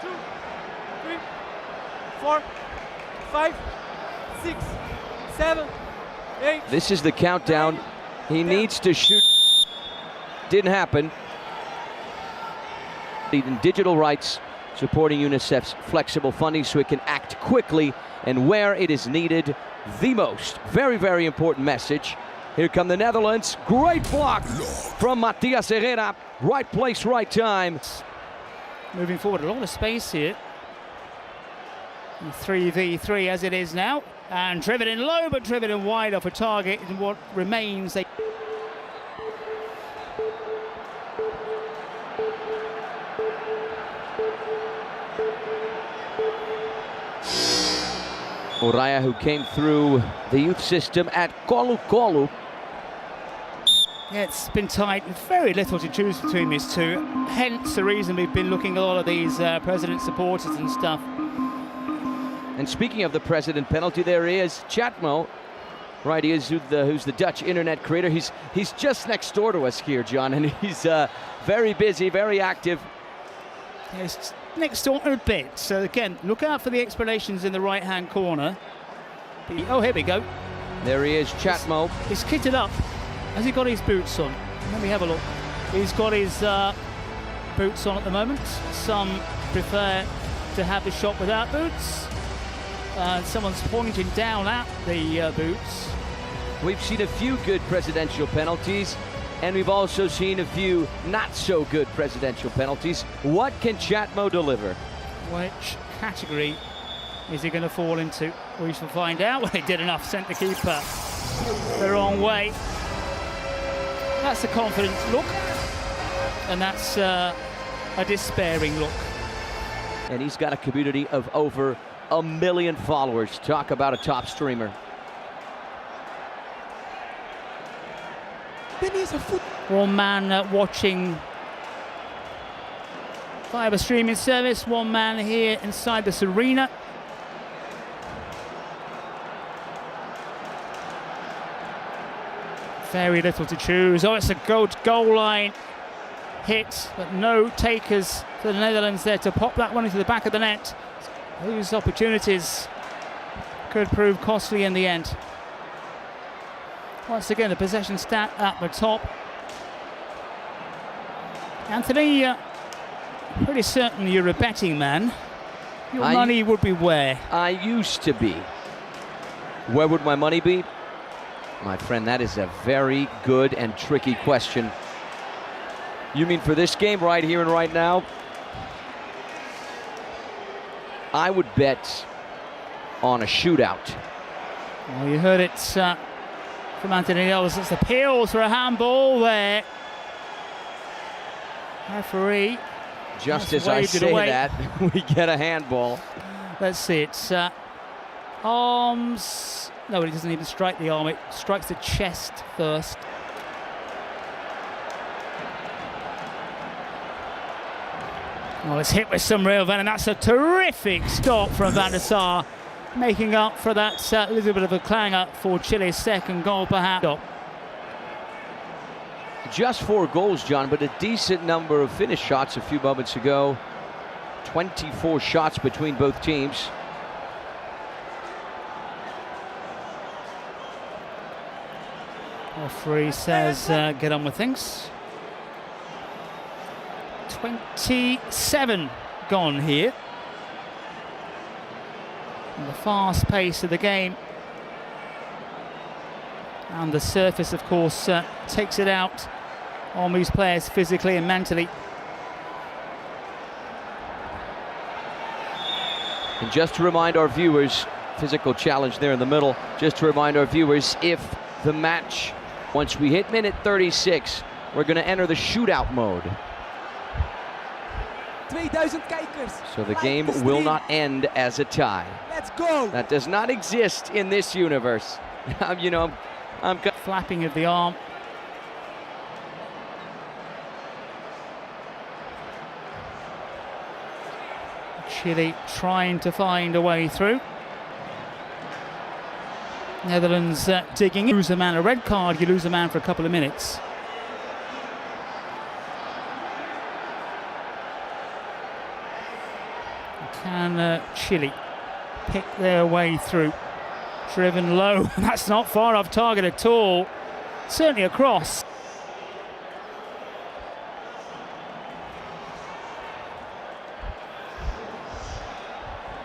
2, 3, 4, 5, 6, 7, 8. This is the countdown. He needs to shoot. Didn't happen. In digital rights, supporting UNICEF's flexible funding so it can act quickly and where it is needed the most. Very, very important message. Here come the Netherlands. Great block from Matias Herrera. Right place, right time. Moving forward, a lot of space here. 3v3 as it is now. And driven in low, but driven in wide off a target in what remains a... Uraya, who came through the youth system at Colo-Colo. Yeah, it's been tight. Very little to choose between these two. Hence the reason we've been looking at a lot of these president supporters and stuff. And speaking of the president penalty, there he is, Chatmo. Right, he is who's the Dutch internet creator. He's just next door to us here, John, and he's very busy, very active. Yeah, he's next door a bit. So again, look out for the explanations in the right-hand corner. Oh, here we go. There he is, Chatmo. He's kitted up. Has he got his boots on? Let me have a look. He's got his boots on at the moment. Some prefer to have the shot without boots. Someone's pointing down at the boots. We've seen a few good presidential penalties, and we've also seen a few not so good presidential penalties. What can Chatmo deliver? Which category is he going to fall into? We shall find out. Well, he did enough, sent the keeper the wrong way. That's a confident look, and that's a despairing look. And he's got a community of over 1 million followers. Talk about a top streamer. One man watching via the streaming service, one man here inside this arena. Very little to choose. Oh, it's a goal line hit, but no takers for the Netherlands there to pop that one into the back of the net. Those opportunities could prove costly in the end. Once again, the possession stat at the top. Anthony, pretty certain you're a betting man. Your money would be where? I used to be. Where would my money be? My friend, that is a very good and tricky question. You mean for this game right here and right now? I would bet on a shootout. Well, you heard it from Anthony Ellis. It's appeals for a handball there. Referee. Just as I say that, we get a handball. Let's see, it's arms. No, it doesn't even strike the arm, it strikes the chest first. Well, it's hit with some real venom. That's a terrific stop from Van der Sar, making up for that little bit of a clanger for Chile's second goal, perhaps. Just 4 goals, John, but a decent number of finish shots a few moments ago. 24 shots between both teams. Referee says get on with things. 27 gone here. And the fast pace of the game. And the surface, of course, takes it out on these players physically and mentally. And just to remind our viewers, physical challenge there in the middle, just to remind our viewers, if the match, once we hit minute 36, we're going to enter the shootout mode. 2000 kijkers. So the game will not end as a tie. Let's go. That does not exist in this universe. You know, I'm flapping of the arm. Chile trying to find a way through. Netherlands digging. You lose a man, a red card, you lose a man for a couple of minutes. Can Chile pick their way through? Driven low, that's not far off target at all. Certainly a cross.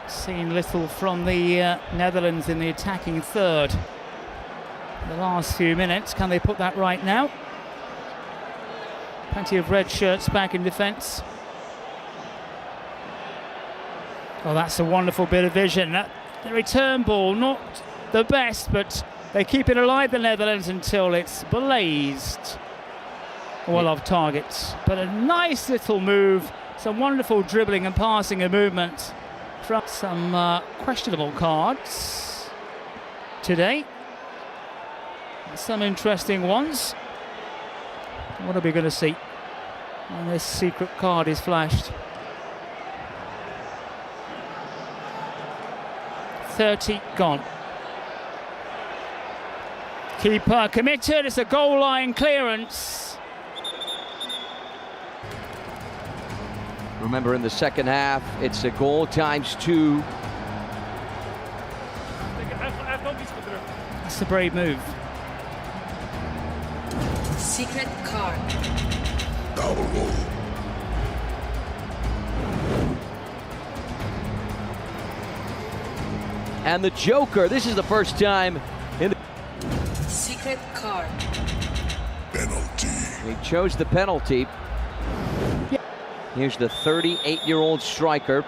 Seen little from the Netherlands in the attacking third. The last few minutes, can they put that right now? Plenty of red shirts back in defence. Oh, that's a wonderful bit of vision. The return ball, not the best, but they keep it alive, the Netherlands, until it's blazed well off targets. But a nice little move, some wonderful dribbling and passing and movement. From some questionable cards today. Some interesting ones. What are we going to see when this secret card is flashed? 30 gone. Keeper committed, it's a goal line clearance. Remember, in the second half, it's a goal times 2. That's a brave move. Secret card. Double goal. And the Joker, this is the first time in the Secret card. Penalty. He chose the penalty. Here's the 38-year-old striker.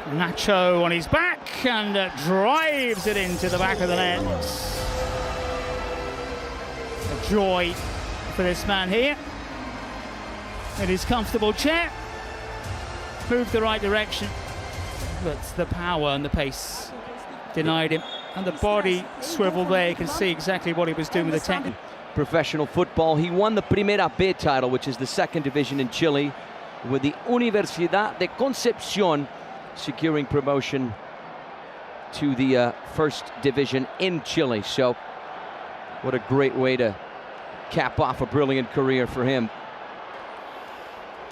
Nacho on his back and drives it into the back of the net. A joy for this man here. In his comfortable chair. Moved the right direction. But the power and the pace denied him. And the body swivel there. You can see exactly what he was doing with the technique. Professional football. He won the Primera B title, which is the second division in Chile, with the Universidad de Concepción securing promotion to the first division in Chile. So what a great way to cap off a brilliant career for him.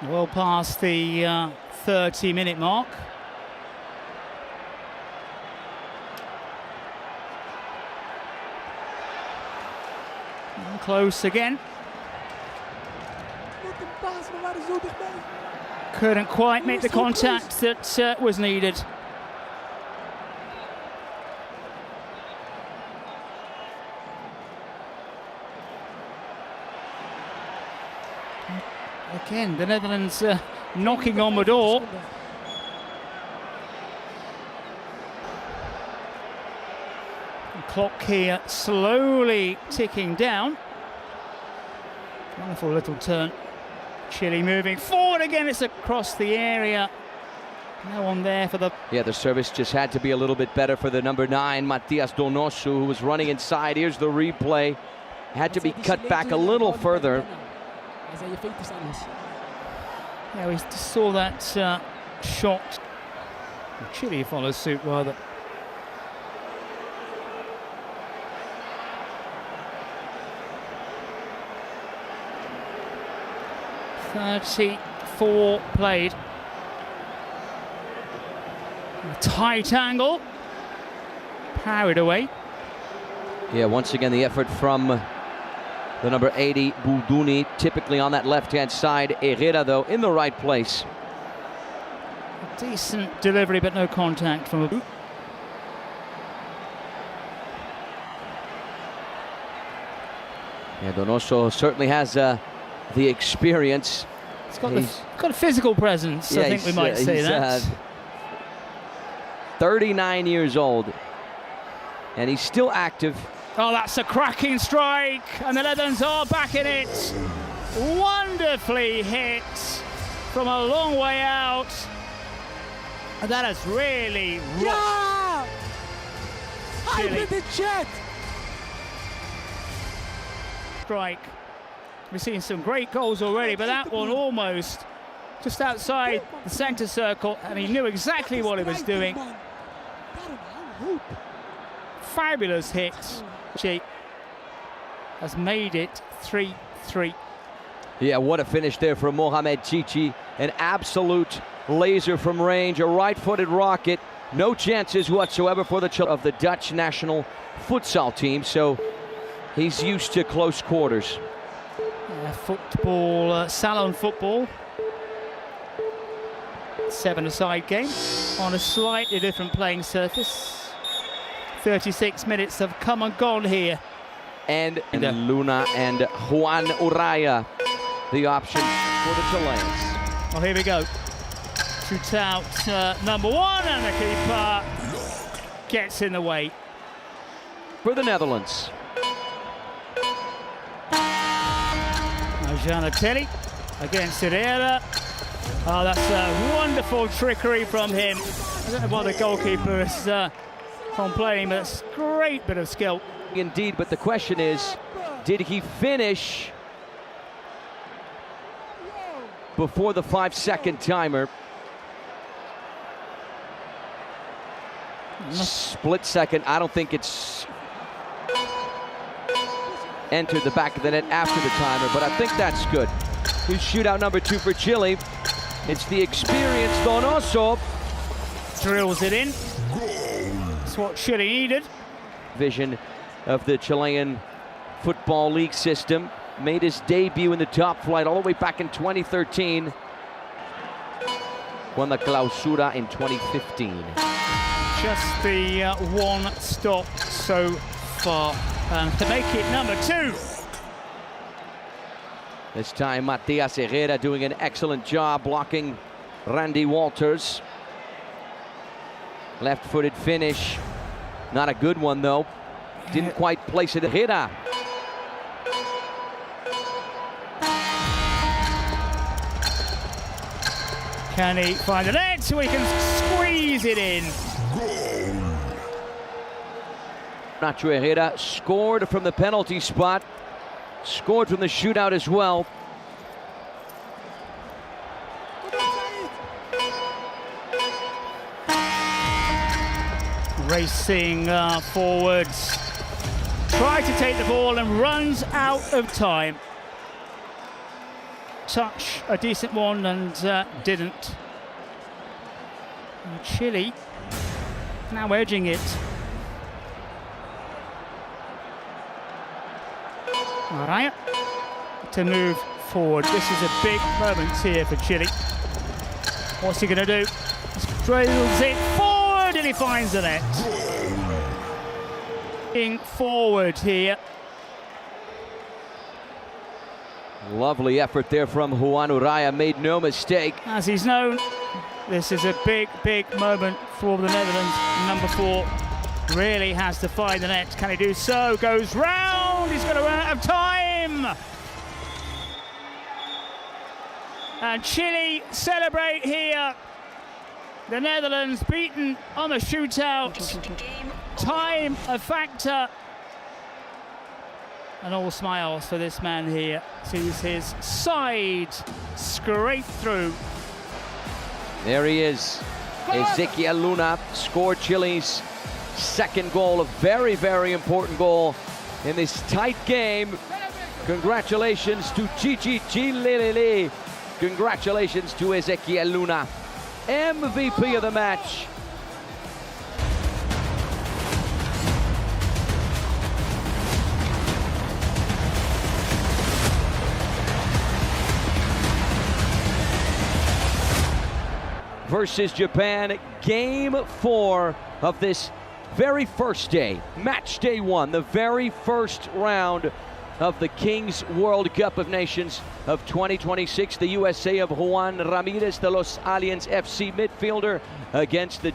Well past the 30-minute mark. And close again. Couldn't quite make the contact that was needed. Again, the Netherlands knocking on the door. The clock here slowly ticking down. Wonderful little turn. Chile moving forward again, it's across the area. No one there for the... Yeah, the service just had to be a little bit better for the number 9, Matias Donoso, who was running inside. Here's the replay. Had to be cut back a little further. Yeah, we saw that shot. Chile follows suit rather. .34 played. A tight angle. Parried away. Yeah, once again the effort from the number 80, Bulduni, typically on that left-hand side. Herrera, though, in the right place. A decent delivery, but no contact from a... Yeah, Donoso certainly has a the experience. He's got a physical presence, I think we might say that. 39 years old, and he's still active. Oh, that's a cracking strike, and the Netherlands are back in it. Wonderfully hit from a long way out. And that has really rocked Chile. the jet! Strike. We've seen some great goals already, but that one almost just outside the centre circle, and he knew exactly what he was doing. Fabulous hit. She has made it 3-3. Yeah, what a finish there from Mohamed Chichi. An absolute laser from range, a right-footed rocket. No chances whatsoever for the Dutch national futsal team, so he's used to close quarters. Football, salon football. 7-a-side game on a slightly different playing surface. 36 minutes have come and gone here. And Luna and Juan Uraya, the option for the Chileans. Well, here we go. Shootout number one, and the keeper gets in the way. For the Netherlands. Janatelli against Herrera. Oh, that's a wonderful trickery from him. I don't know what the goalkeeper is complaining, but it's a great bit of skill. Indeed, but the question is, did he finish before the 5-second timer? Split second. I don't think it's entered the back of the net after the timer, but I think that's good. Here's shootout number 2 for Chile. It's the experienced Donoso. Drills it in. That's what Chile needed. Vision of the Chilean Football League system. Made his debut in the top flight all the way back in 2013. Won the Clausura in 2015. Just the one stop so far. And to make it number 2. This time Matias Herrera doing an excellent job blocking Randy Walters. Left-footed finish. Not a good one though. Didn't quite place it. Herrera. Can he find the net so he can squeeze it in? Nacho Herrera scored from the penalty spot. Scored from the shootout as well. Racing forwards. Tries to take the ball and runs out of time. Touch a decent one and didn't. And Chile now edging it. Araya to move forward. This is a big moment here for Chile. What's he going to do? Drills it forward and he finds the net. In forward here. Lovely effort there from Juan Uraya, made no mistake. As he's known, this is a big, big moment for the Netherlands. Number 4 really has to find the net. Can he do so? Goes round, he's going to run out of time. And Chile celebrate here. The Netherlands beaten on the shootout. Time a factor. And all smiles for this man here. Sees his side scrape through. There he is. Ezequiel Luna scored Chile's second goal. A very, very important goal in this tight game. Congratulations to Chichi Chilelele. Congratulations to Ezequiel Luna, MVP of the match. Versus Japan, game 4 of this very first day, match day 1, the very first round of the Kings World Cup of Nations of 2026. The USA of Juan Ramirez, the Los Aliens FC midfielder, against the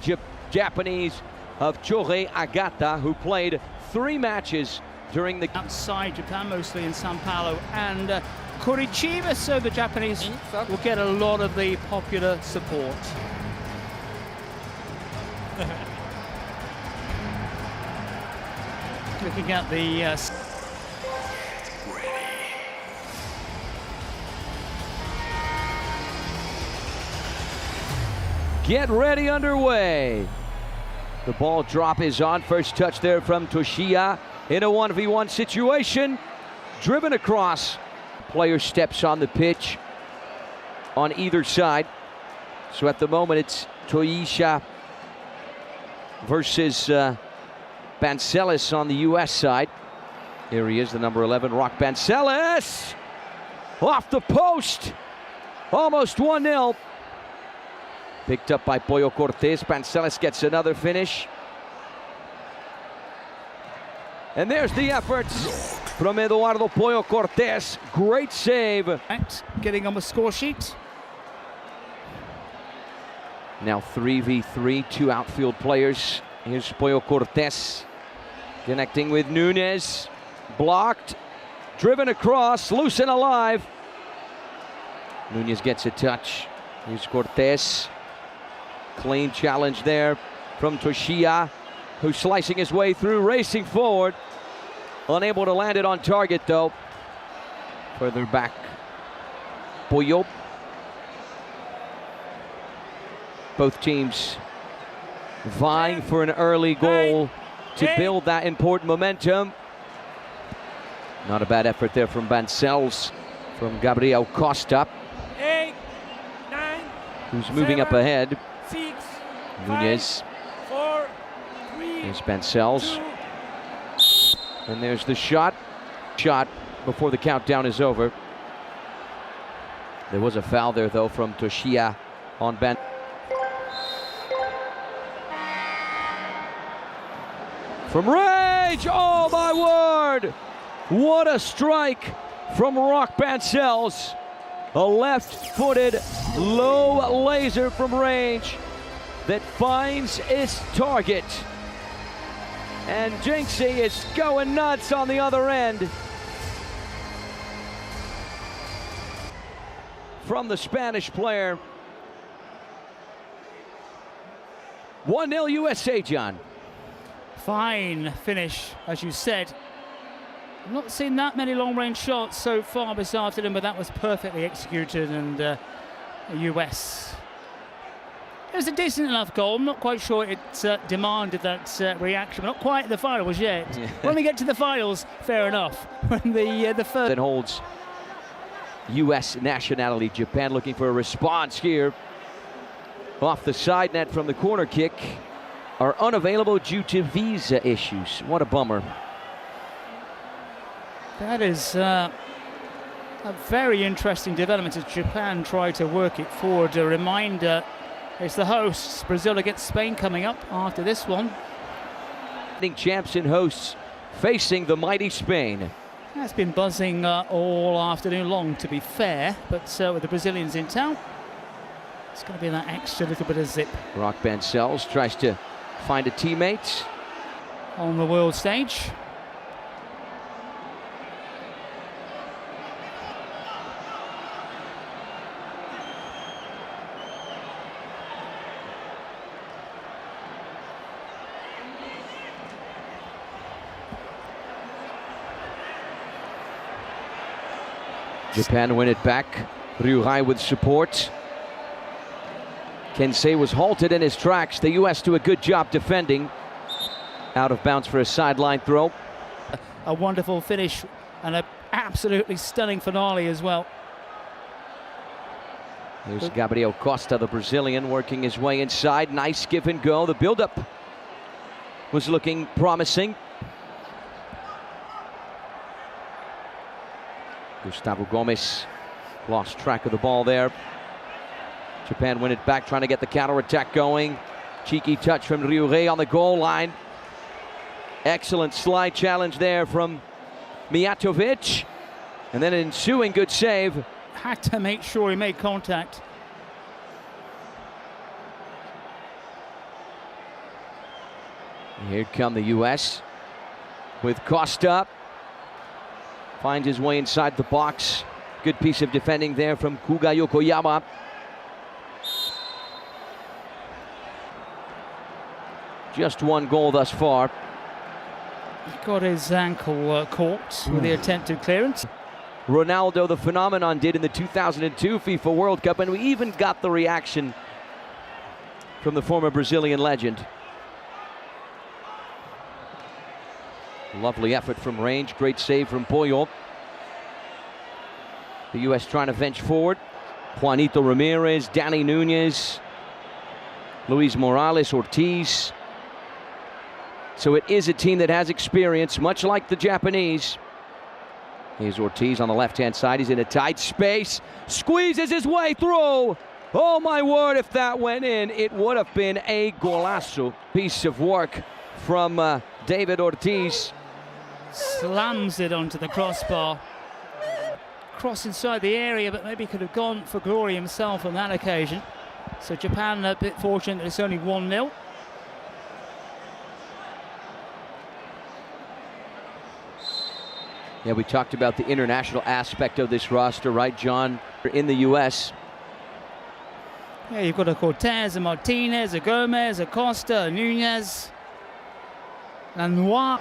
Japanese of Chore Agata, who played 3 matches during the outside Japan, mostly in Sao Paulo and Curitiba, so the Japanese will get a lot of the popular support. Looking at the Get ready underway. The ball drop is on. First touch there from Toshiya in a 1v1 situation. Driven across. Player steps on the pitch on either side. So at the moment it's Toshiya versus Bancelis on the US side. Here he is, the number 11, Rock Bancelis. Off the post. Almost 1-0. Picked up by Pollo Cortés. Bancelis gets another finish. And there's the effort from Eduardo Pollo Cortés. Great save. Getting on the score sheet. Now 3v3, 2 outfield players. Here's Pollo Cortés connecting with Nunez. Blocked, driven across, loose and alive. Nunez gets a touch. Here's Cortés. Clean challenge there from Toshiya, who's slicing his way through, racing forward. Unable to land it on target though. Further back, Pollo. Both teams vying for an early goal to build that important momentum. Not a bad effort there from Bancelis, from Gabriel Costa, 8, 9, who's moving up ahead. 6, Nunez. 4, 3. There's Bancelis. And there's the shot. Shot before the countdown is over. There was a foul there though from Toshiya on Ben. From range, oh my word! What a strike from Rock Bancelis. A left-footed, low laser from range that finds its target. And Jinxie is going nuts on the other end. From the Spanish player. 1-0 USA, John. Fine finish, as you said. I've not seen that many long-range shots so far this afternoon, but that was perfectly executed, and US. It was a decent enough goal. I'm not quite sure it demanded that reaction. We're not quite at the finals yet. Yeah. When we get to the finals, fair enough. When the first... That holds US nationality. Japan looking for a response here. Off the side net from the corner kick. Are unavailable due to visa issues. What a bummer. That is a very interesting development as Japan try to work it forward. A reminder, it's the hosts, Brazil against Spain coming up after this one. Champs and hosts facing the mighty Spain. That's been buzzing all afternoon long, to be fair, but with the Brazilians in town, it's going to be that extra little bit of zip. Rock Bancelis tries to find a teammate on the world stage. Japan win it back. Ryuhai with support. Kensei was halted in his tracks. The US do a good job defending. Out of bounds for a sideline throw. A wonderful finish and an absolutely stunning finale as well. Here's Gabriel Costa, the Brazilian, working his way inside. Nice give and go. The build-up was looking promising. Gustavo Gomes lost track of the ball there. Japan win it back, trying to get the counter-attack going. Cheeky touch from Ryuhei on the goal line. Excellent slide challenge there from Mijatovic. And then an ensuing good save. Had to make sure he made contact. Here come the U.S. with Costa. Finds his way inside the box. Good piece of defending there from Kuga Yokoyama. Just one goal thus far. He got his ankle caught with the attempted clearance. Ronaldo, the phenomenon, did in the 2002 FIFA World Cup, and we even got the reaction from the former Brazilian legend. Lovely effort from range, great save from Poyo. The U.S. trying to venture forward. Juanito Ramirez, Danny Nunez, Luis Morales, Ortiz. So it is a team that has experience, much like the Japanese. Here's Ortiz on the left-hand side. He's in a tight space. Squeezes his way through. Oh, my word, if that went in, it would have been a golazo. Piece of work from David Ortiz. Slams it onto the crossbar. Cross inside the area, but maybe could have gone for glory himself on that occasion. So Japan a bit fortunate that it's only 1-0. Yeah, we talked about the international aspect of this roster, right, John? In the U.S. Yeah, you've got a Cortez, a Martinez, a Gomez, a Costa, a Nunez, a Noir.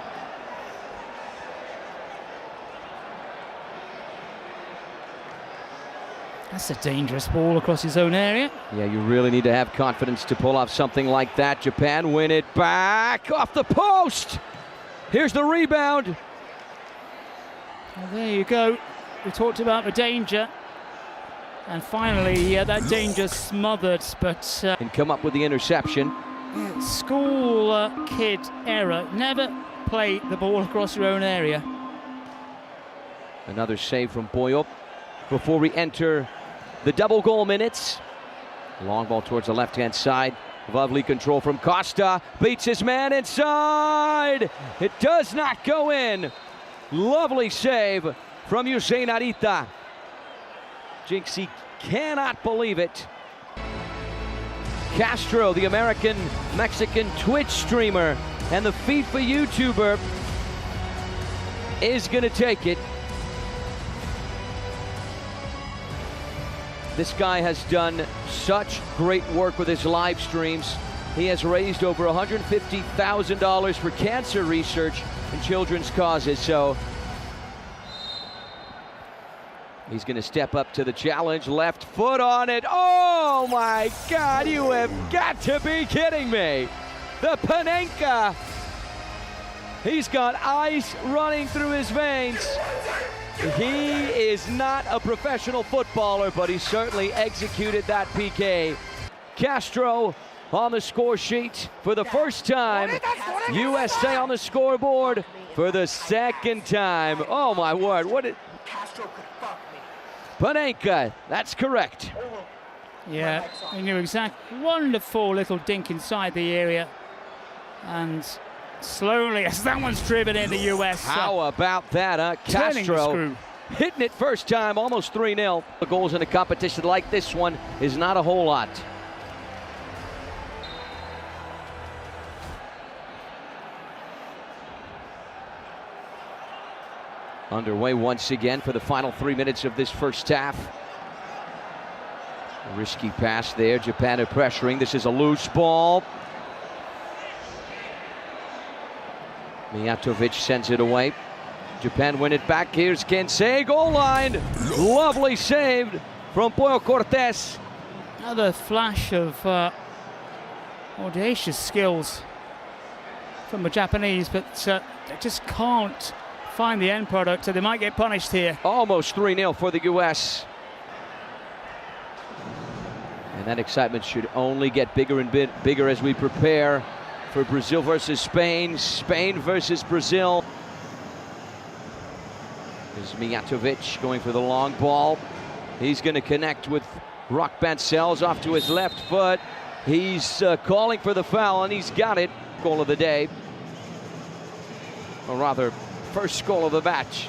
That's a dangerous ball across his own area. Yeah, you really need to have confidence to pull off something like that. Japan win it back off the post. Here's the rebound. Well, there you go. We talked about the danger. And finally, that danger smothered, but... and come up with the interception. School kid error. Never play the ball across your own area. Another save from Poyo before we enter the double goal minutes. Long ball towards the left-hand side. Lovely control from Costa. Beats his man inside. It does not go in. Lovely save from Usain Arita. Jinxie cannot believe it. Castro, the American-Mexican Twitch streamer and the FIFA YouTuber, is going to take it. This guy has done such great work with his live streams. He has raised over $150,000 for cancer research and children's causes, so he's going to step up to the challenge. Left foot on it. Oh my God, you have got to be kidding me. The Panenka. He's got ice running through his veins. He is not a professional footballer, but he certainly executed that PK. Castro on the score sheet for the first time. USA on the scoreboard for the second time. Oh my word, what did... Panenka, that's correct. Yeah, he knew exactly. Wonderful little dink inside the area. And slowly, as that one's driven in the US. How about that, Castro hitting it first time, almost 3-0. The goals in a competition like this one is not a whole lot. Underway once again for the final 3 minutes of this first half. A risky pass there. Japan are pressuring. This is a loose ball. Mijatovic sends it away. Japan win it back. Here's Kensei, goal line. Lovely saved from Poyo Cortez. Another flash of audacious skills from the Japanese, but they just can't find the end product, so they might get punished here. Almost 3-0 for the US. And that excitement should only get bigger and bigger as we prepare for Brazil versus Spain, Spain versus Brazil. There's Mijatovic going for the long ball. He's going to connect with Rock Bancells off to his left foot. He's calling for the foul, and he's got it. Goal of the day. Or rather, first goal of the match.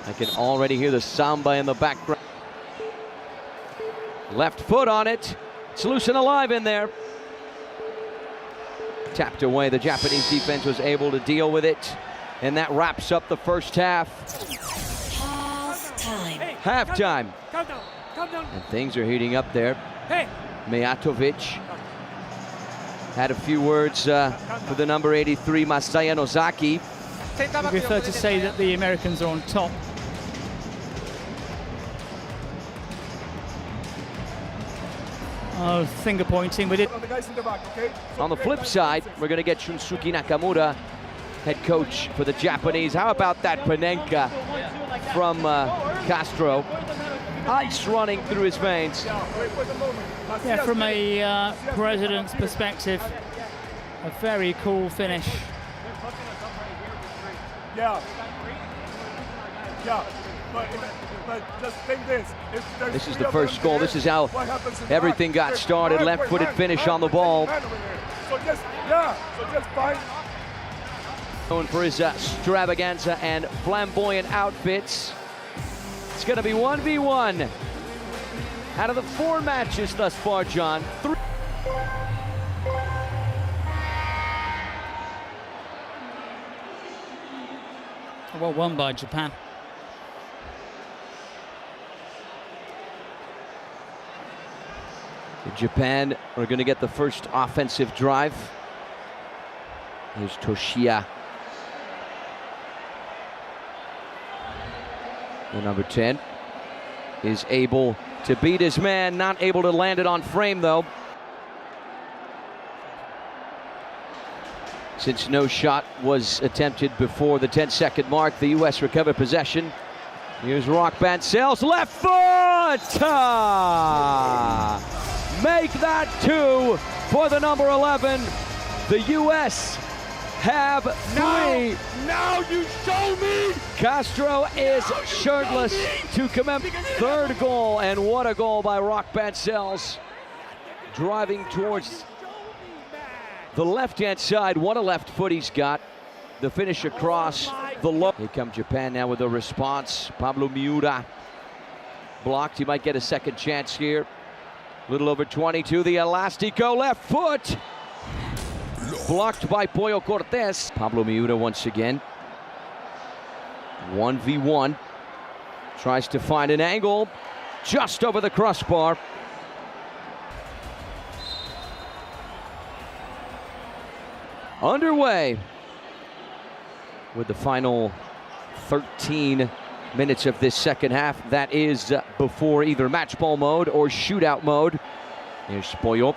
I can already hear the samba in the background. Left foot on it. It's loose and alive in there. Tapped away. The Japanese defense was able to deal with it. And that wraps up the first half. Halftime. And things are heating up there. Mijatovic had a few words for the number 83, Masaya Nozaki. It would be fair to say that the Americans are on top. Oh, finger pointing, but it. On the flip side, we're going to get Shunsuke Nakamura, head coach for the Japanese. How about that Panenka from Castro? Ice running through his veins. Yeah, from a president's perspective, a very cool finish. Yeah, but just think this. This is the first goal. This is how everything got started. Left-footed finish on the ball. So just find. Known for his extravaganza and flamboyant outfits. It's going to be 1v1 out of the 4 matches thus far, John. 3. Well won by Japan. Japan are going to get the first offensive drive. Here's Toshiya. The number 10 is able to beat his man, not able to land it on frame though. Since no shot was attempted before the 10-second mark, the U.S. recovered possession. Here's Rock Bancel's left foot! Make that 2 for the number 11. The U.S. have 3. Now you show me! Castro is shirtless to commemorate. 3rd goal, and what a goal by Rock Bancel's. Driving towards the left-hand side. What a left foot he's got. The finish across the low. Here comes Japan now with a response. Pablo Miura blocked. He might get a second chance here. Little over 22, the Elastico left foot. Blocked by Pollo Cortés. Pablo Miura once again. 1v1. Tries to find an angle just over the crossbar. Underway with the final 13 minutes of this second half. That is before either match ball mode or shootout mode. Here's Pollo.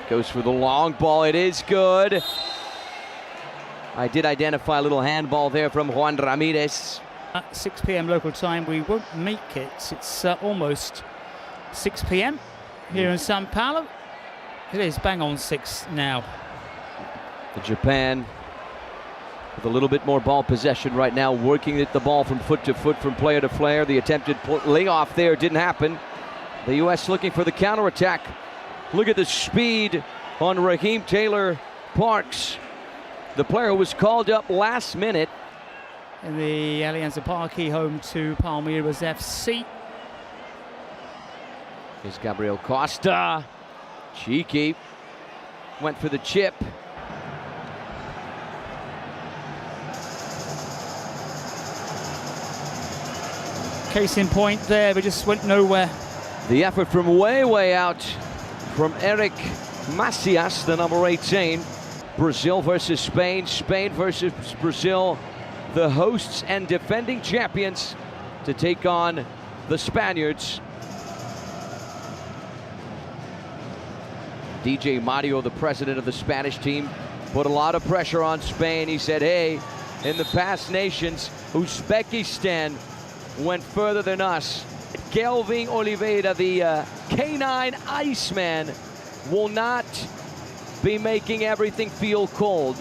Goes for the long ball. It is good. I did identify a little handball there from Juan Ramirez. At 6 p.m. local time, we won't make it. It's almost 6 p.m. here in Sao Paulo. It is bang on 6 now. The Japan with a little bit more ball possession right now, working at the ball from foot to foot, from player to player. The attempted layoff there didn't happen. The U.S. looking for the counterattack. Look at the speed on Raheem Taylor Parks, the player who was called up last minute. In the Allianz Parque, home to Palmeiras FC. Here's Gabriel Costa. Cheeky. Went for the chip. Case in point there, but just went nowhere. The effort from way out from Eric Macias, the number 18. Brazil versus Spain. Spain versus Brazil. The hosts and defending champions to take on the Spaniards. DJ Mario, the president of the Spanish team, put a lot of pressure on Spain. He said, hey, in the past nations, Uzbekistan went further than us. Kelvin Oliveira, the canine Iceman, will not be making everything feel cold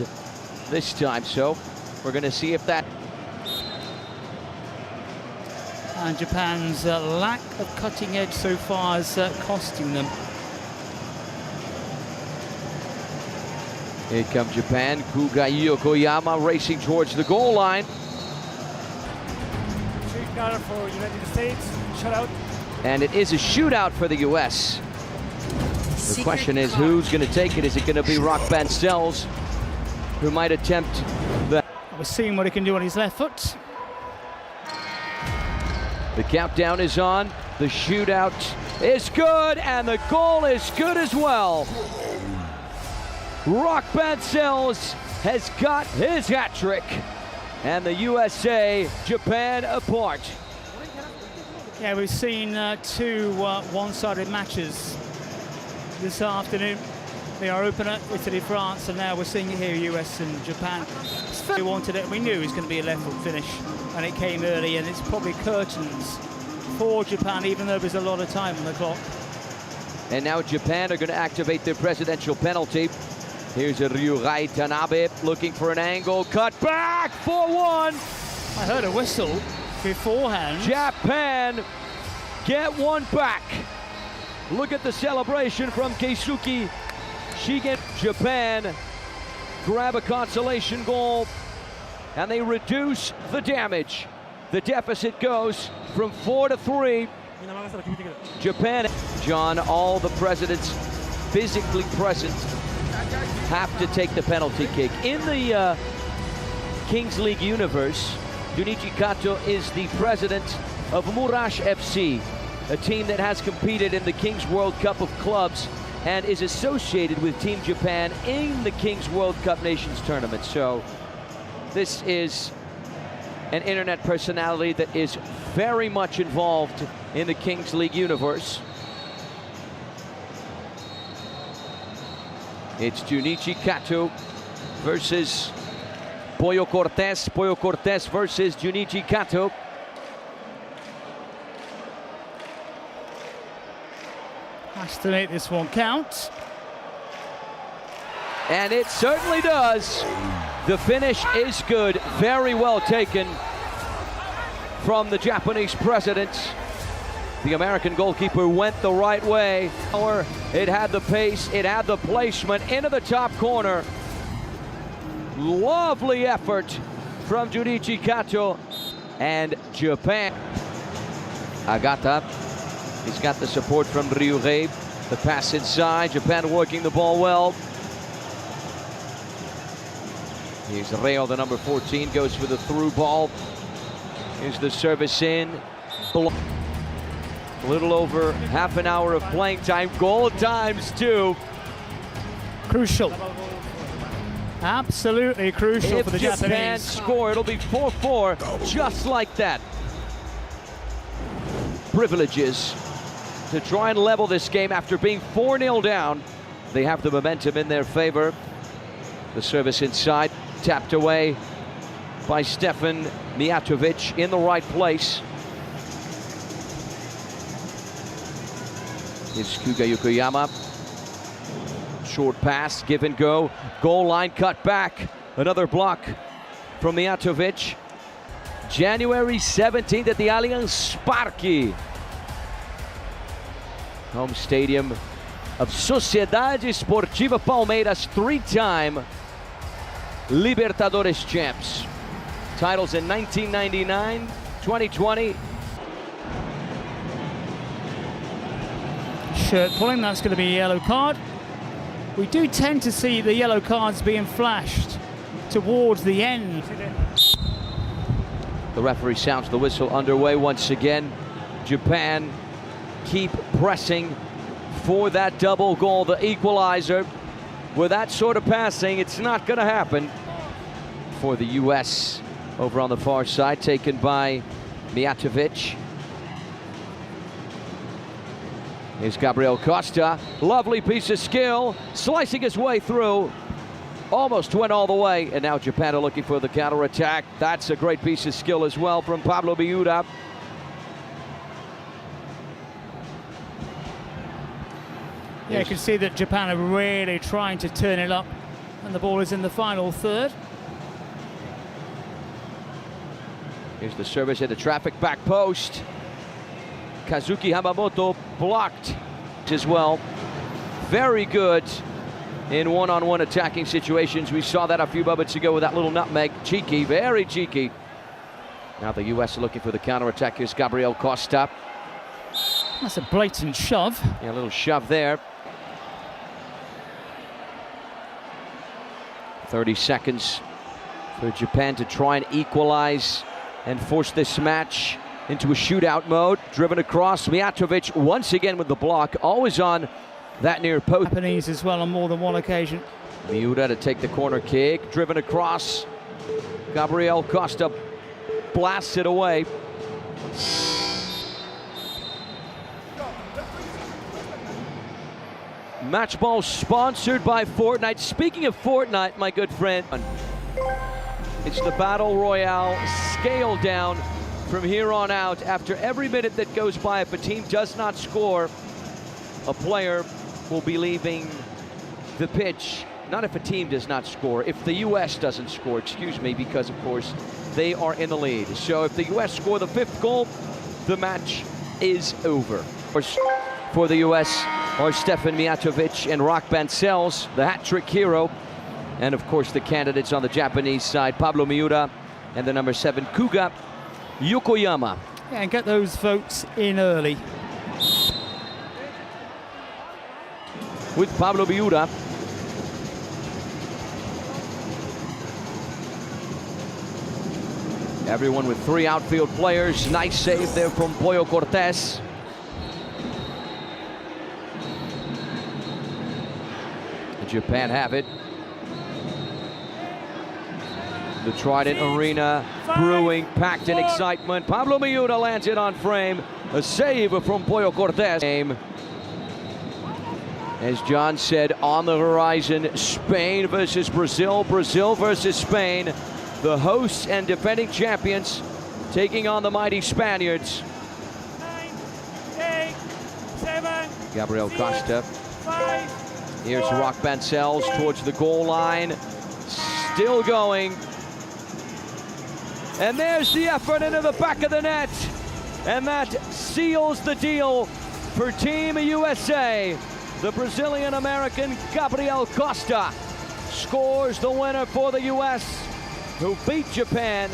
this time. So we're going to see if that. And Japan's lack of cutting edge so far is costing them. Here comes Japan. Kuga Yokoyama racing towards the goal line. guard for United States. Shutout. And it is a shootout for the U.S. The question is, who's going to take it? Is it going to be Rock Bancells, who might attempt the... We're seeing what he can do on his left foot. The countdown is on. The shootout is good, and the goal is good as well. Rock Bancells has got his hat trick, and the USA, Japan apart. Yeah, we've seen two one-sided matches this afternoon. They are opener, Italy, France, and now we're seeing it here, US and Japan. We wanted it, we knew it was going to be a left foot finish, and it came early, and it's probably curtains for Japan, even though there's a lot of time on the clock. And now Japan are going to activate their presidential penalty. Here's a Ryuhei Tanabe looking for an angle, cut back, 4-1. I heard a whistle beforehand. Japan get one back. Look at the celebration from Keisuke Shigen. Japan grab a consolation goal, and they reduce the damage. The deficit goes from 4 to 3. Japan, John, all the presidents physically present have to take the penalty kick. In the Kings League universe, Junichi Kato is the president of Murash FC, a team that has competed in the Kings World Cup of Clubs and is associated with Team Japan in the Kings World Cup Nations Tournament. So this is an internet personality that is very much involved in the Kings League universe. It's Junichi Kato versus Pollo Cortés. Pollo Cortés versus Junichi Kato. Has to make this one count. And it certainly does. The finish is good. Very well taken from the Japanese president. The American goalkeeper went the right way. It had the pace, it had the placement into the top corner. Lovely effort from Junichi Kato and Japan. Agata, he's got the support from Ryuhei. The pass inside, Japan working the ball well. Here's Rayo, the number 14, goes for the through ball. Here's the service in. A little over half an hour of playing time. Goal times two. Crucial. Absolutely crucial if for the Japan Japanese. Score, it'll be 4-4, just like that. Privileges to try and level this game after being 4-0 down. They have the momentum in their favor. The service inside, tapped away by Stefan Mijatovic in the right place. It's Kuga Yokoyama. Short pass, give and go. Goal line cut back. Another block from Mijatovic. January 17th at the Allianz Parque, home stadium of Sociedade Esportiva Palmeiras, three-time Libertadores champs. Titles in 1999, 2020. Shirt pulling, that's going to be a yellow card. We do tend to see the yellow cards being flashed towards the end. The referee sounds the whistle underway once again. Japan keep pressing for that double goal, the equalizer. With that sort of passing, it's not going to happen. For the U.S. over on the far side, taken by Mijatovic. Here's Gabriel Costa. Lovely piece of skill, slicing his way through. Almost went all the way, and now Japan are looking for the counter-attack. That's a great piece of skill as well from Pablo Miura. Yeah, you can see that Japan are really trying to turn it up, and the ball is in the final third. Here's the service at the traffic back post. Kazuki Hamamoto blocked as well. Very good in one-on-one attacking situations. We saw that a few moments ago with that little nutmeg. Cheeky, very cheeky. Now the US are looking for the counter-attack. Here's Gabriel Costa. That's a blatant shove. Yeah, a little shove there. 30 seconds for Japan to try and equalize and force this match into a shootout mode. Driven across, Mijatovic once again with the block, always on that near post. Japanese as well on more than one occasion. Miura to take the corner kick, driven across. Gabriel Costa blasts it away. Match ball sponsored by Fortnite. Speaking of Fortnite, my good friend, it's the Battle Royale scale down from here on out. After every minute that goes by, if a team does not score, a player will be leaving the pitch. Not if a team does not score, if the US doesn't score, excuse me, because of course they are in the lead. So if the US score the 5th goal, the match is over. For the US are Stefan Mijatovic and Rock Bancells, the hat-trick hero. And of course the candidates on the Japanese side, Pablo Miura and the number 7, Kuga Yokoyama. Yeah, and get those votes in early. With Pablo Miura. Everyone with 3 outfield players. Nice save there from Pollo Cortés. Japan have it. The Trident Arena brewing, packed in excitement. Pablo Miura lands it on frame. A save from Pollo Cortés. As John said, on the horizon, Spain versus Brazil, Brazil versus Spain. The hosts and defending champions taking on the mighty Spaniards. 9, 8, 7, Gabriel Costa. 5. Here's Rock Bancells towards the goal line. Still going. And there's the effort into the back of the net. And that seals the deal for Team USA. The Brazilian-American Gabriel Costa scores the winner for the US, who beat Japan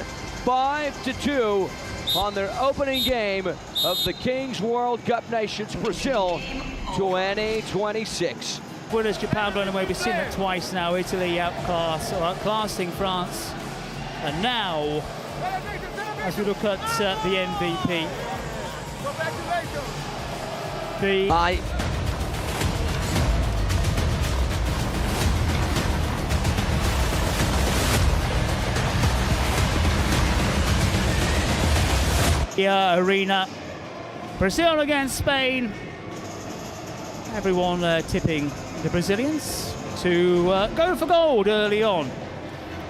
5-2 on their opening game of the Kings World Cup Nations Brazil 2026. Winners Japan blown away. We've seen it twice now. Italy outclassing France. And now, as we look at the MVP, the arena, Brazil against Spain. Everyone tipping the Brazilians to go for gold early on.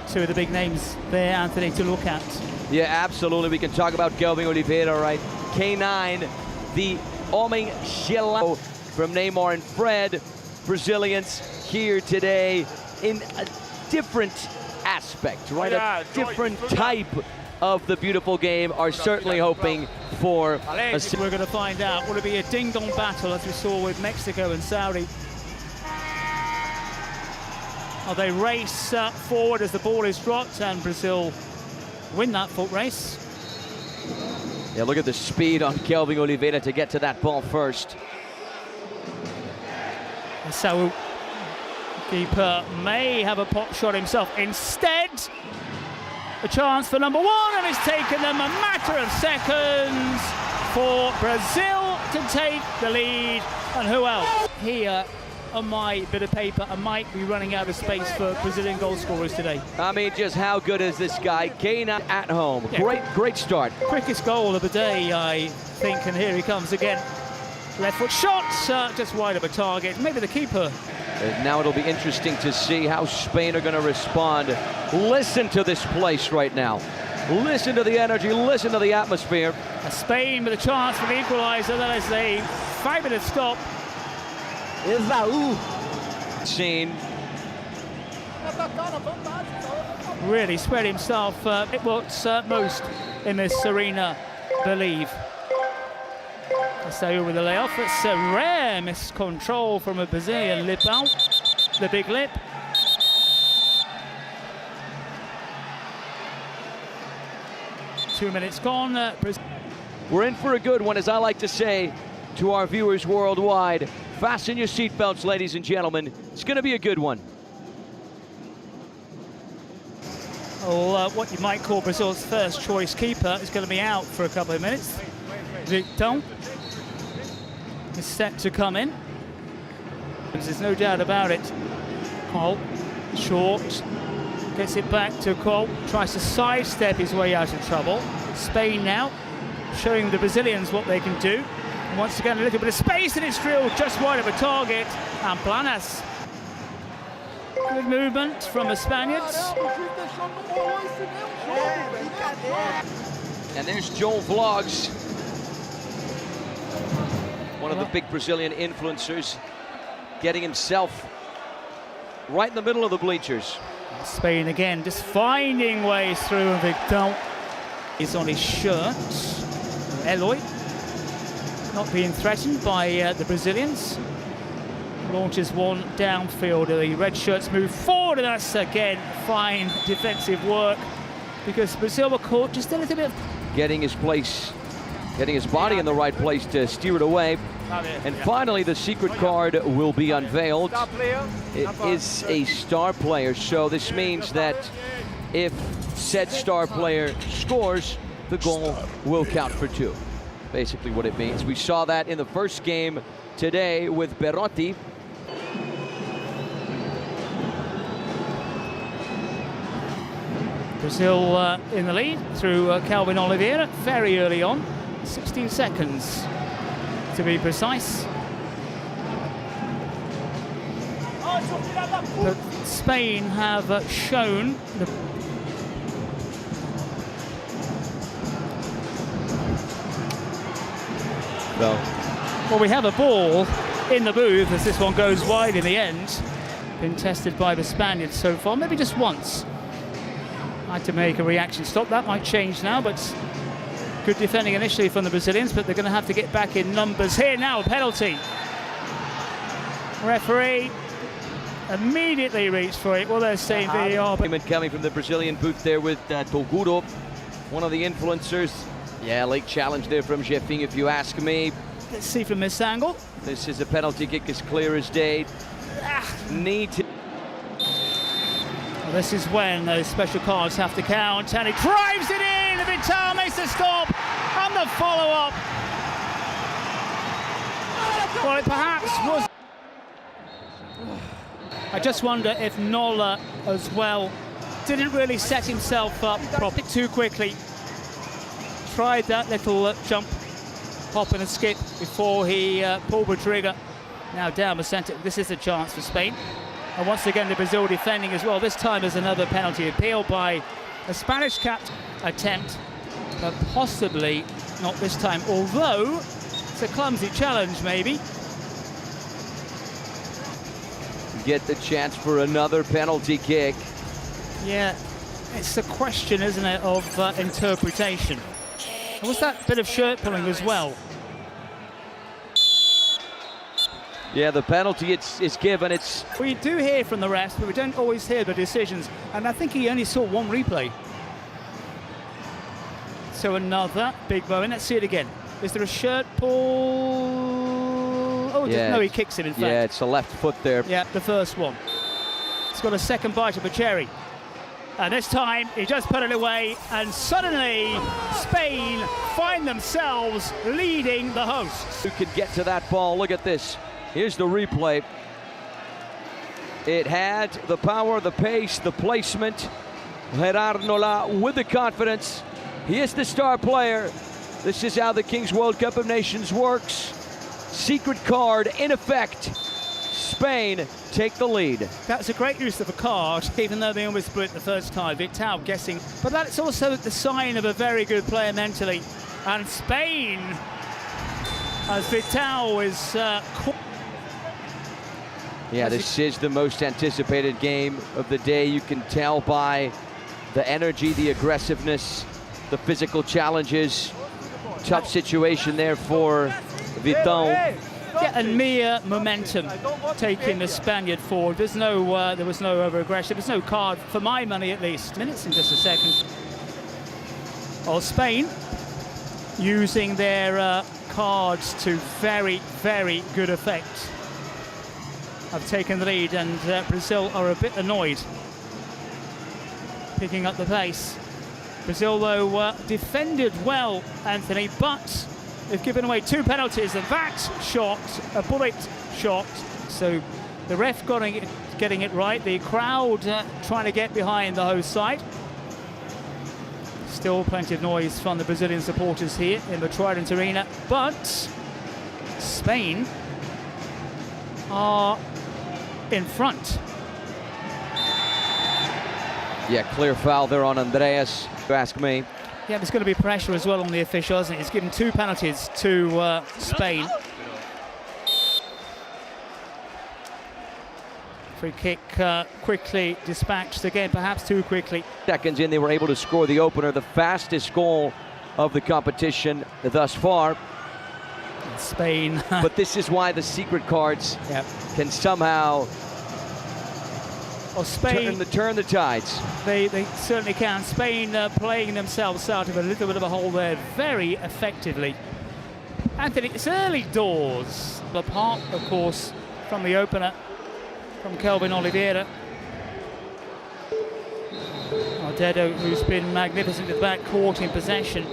Two of the big names there, Anthony, to look at. Yeah, absolutely. We can talk about Kelvin Oliveira, right? K9, the Homem Gelado from Neymar and Fred. Brazilians here today in a different aspect, right? A different type of the beautiful game. Are certainly hoping for a... We're going to find out. Will it be a ding-dong battle as we saw with Mexico and Saudi? Oh, they race forward as the ball is dropped, and Brazil win that foot race. Yeah, look at the speed on Kelvin Oliveira to get to that ball first. So keeper may have a pot shot himself. Instead, a chance for number 1, and it's taken them a matter of seconds for Brazil to take the lead. And who else? Here on my bit of paper, I might be running out of space for Brazilian goal scorers today. I mean, just how good is this guy? Kena at home. Yeah. Great start. Quickest goal of the day, I think, and here he comes again. Left foot shot, just wide of a target. Maybe the keeper. And now it'll be interesting to see how Spain are going to respond. Listen to this place right now. Listen to the energy, listen to the atmosphere. Spain with a chance for the equaliser. That is a fabulous stop. Scene. Really spread himself. What's most in this arena believe. So with the layoff, it's a rare miscontrol from a Brazilian lip out. The big lip. 2 minutes gone. We're in for a good one, as I like to say to our viewers worldwide. Fasten your seatbelts, ladies and gentlemen. It's going to be a good one. Well, what you might call Brazil's first choice keeper is going to be out for a couple of minutes. Vitão is set to come in. There's no doubt about it. Cole, short, gets it back to Cole, tries to sidestep his way out of trouble. Spain now showing the Brazilians what they can do. And once again, a little bit of space, and it's drilled just wide of a target. And Planas. Good movement from the Spaniards. And there's Joel Vlogs, one of the big Brazilian influencers, getting himself right in the middle of the bleachers. Spain again, just finding ways through. Vitão is on his shirt. Eloy not being threatened by the Brazilians. Launches one downfield. The red shirts move forward, and that's again fine defensive work, because Brazil were caught just a little bit. Getting his place, getting his body in the right place to steer it away. And finally, the secret card will be unveiled. It is a star player, so this means that if said star player scores, the goal will count for two. Basically what it means. We saw that in the first game today with Berotti. Brazil in the lead through Calvin Oliveira very early on, 16 seconds to be precise. But Spain have shown the well, we have a ball in the booth as this one goes wide in the end. Been tested by the Spaniards so far, maybe just once. Had to make a reaction stop. That might change now, but good defending initially from the Brazilians, but they're going to have to get back in numbers here now. A penalty. Referee immediately reached for it. Well, they're saying VAR. Coming from the Brazilian booth there with Toguro, one of the influencers. Yeah, late challenge there from Jefinho, if you ask me. Let's see from this angle. This is a penalty kick as clear as day. Need to... Well, this is when those special cards have to count, and he drives it in. Vitão makes the stop, and the follow-up. Well, it perhaps was. I just wonder if Nola as well didn't really set himself up properly too quickly. Tried that little jump, hop and a skip before he pulled the trigger. Now down the centre. This is a chance for Spain. And once again, the Brazil defending as well. This time is another penalty appeal by a Spanish captain attempt, but possibly not this time, although it's a clumsy challenge maybe. Get the chance for another penalty kick. Yeah, it's a question, isn't it, of interpretation. Was that bit of shirt pulling as well? Yeah, the penalty is given. We do hear from the refs, but we don't always hear the decisions. And I think he only saw one replay. So another big moment. Let's see it again. Is there a shirt pull? Oh, yeah, no, he kicks it in fact. Yeah, it's a left foot there. Yeah, the first one. It's got a second bite of a cherry. And this time, he just put it away, and suddenly, Spain find themselves leading the hosts. Who could get to that ball? Look at this. Here's the replay. It had the power, the pace, the placement. Gerard Nola with the confidence. He is the star player. This is how the Kings World Cup of Nations works. Secret card in effect. Spain take the lead. That's a great use of a card, even though they almost split the first time. Vitão guessing. But that's also the sign of a very good player mentally. And Spain, as Vitão is yeah, this is the most anticipated game of the day. You can tell by the energy, the aggressiveness, the physical challenges. Tough situation there for Vitão. Yeah, and mere momentum taking the Spaniard forward. There's no, there was no over-aggression. There's no card, for my money at least. Minutes in just a second. Well, Spain using their cards to very, very good effect. Have taken the lead, and Brazil are a bit annoyed. Picking up the pace. Brazil, though, defended well, Anthony, but they've given away 2 penalties, and that shot, a bullet shot. So the ref getting it right. The crowd trying to get behind the host side. Still plenty of noise from the Brazilian supporters here in the Trident Arena, but Spain are in front. Yeah, clear foul there on Andreas, if you ask me. Yeah, there's going to be pressure as well on the official, isn't it? He's given 2 penalties to Spain. Free kick quickly dispatched again, perhaps too quickly. Seconds in, they were able to score the opener, the fastest goal of the competition thus far. Spain. But this is why the secret cards can somehow turn the tides. They certainly can. Spain playing themselves out of a little bit of a hole there very effectively. Anthony, it's early doors, apart, of course, from the opener from Kelvin Oliveira. Dedo, who's been magnificent at the back, caught in possession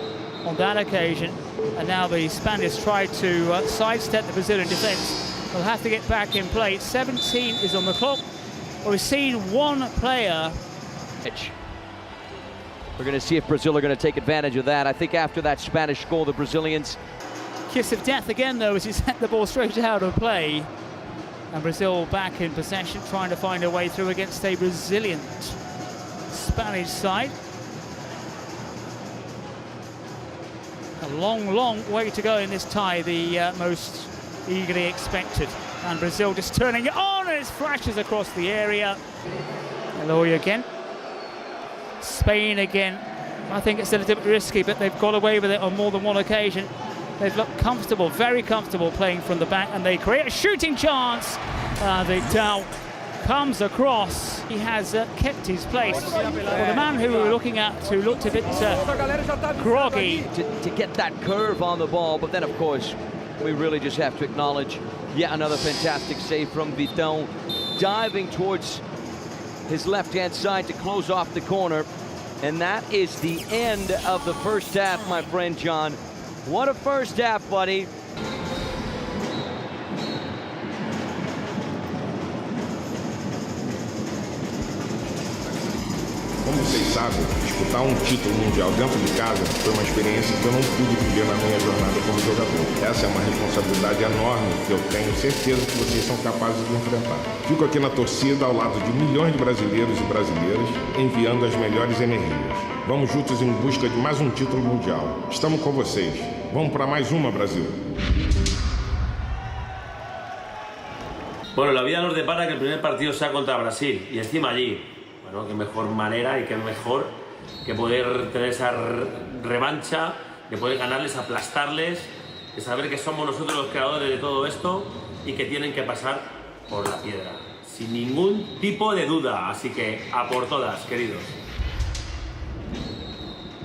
on that occasion, and now the Spaniards tried to sidestep the Brazilian defence. They'll have to get back in play. 17 is on the clock. Well, we've seen 1 player. We're going to see if Brazil are going to take advantage of that. I think after that Spanish goal, the Brazilians... Kiss of death again, though, as he sent the ball straight out of play. And Brazil back in possession, trying to find a way through against a resilient Spanish side. A long, long way to go in this tie, the most eagerly expected. And Brazil just turning it on, and it flashes across the area. Eloy again. Spain again. I think it's a little bit risky, but they've got away with it on more than 1 occasion. They've looked comfortable, very comfortable playing from the back, and they create a shooting chance. The Dow comes across. He has kept his place. Well, the man who we were looking at, who looked a bit groggy. To get that curve on the ball, but then, of course, we really just have to acknowledge yet another fantastic save from Vitão, diving towards his left-hand side to close off the corner. And that is the end of the first half, my friend John. What a first half, buddy. Como vocês sabem, disputar título mundial dentro de casa foi uma experiência que eu não pude viver na minha jornada como jogador. Essa é uma responsabilidade enorme que eu tenho certeza que vocês são capazes de enfrentar. Fico aqui na torcida ao lado de milhões de brasileiros e brasileiras, enviando as melhores energias. Vamos juntos em busca de mais título mundial. Estamos com vocês. Vamos para mais uma, Brasil. Bueno, la vida nos depara que el primer partido sea contra Brasil y encima allí. Bueno, qué mejor manera y qué mejor que poder tener esa revancha, de poder ganarles, aplastarles, de saber que somos nosotros los creadores de todo esto y que tienen que pasar por la piedra, sin ningún tipo de duda. Así que a por todas, queridos.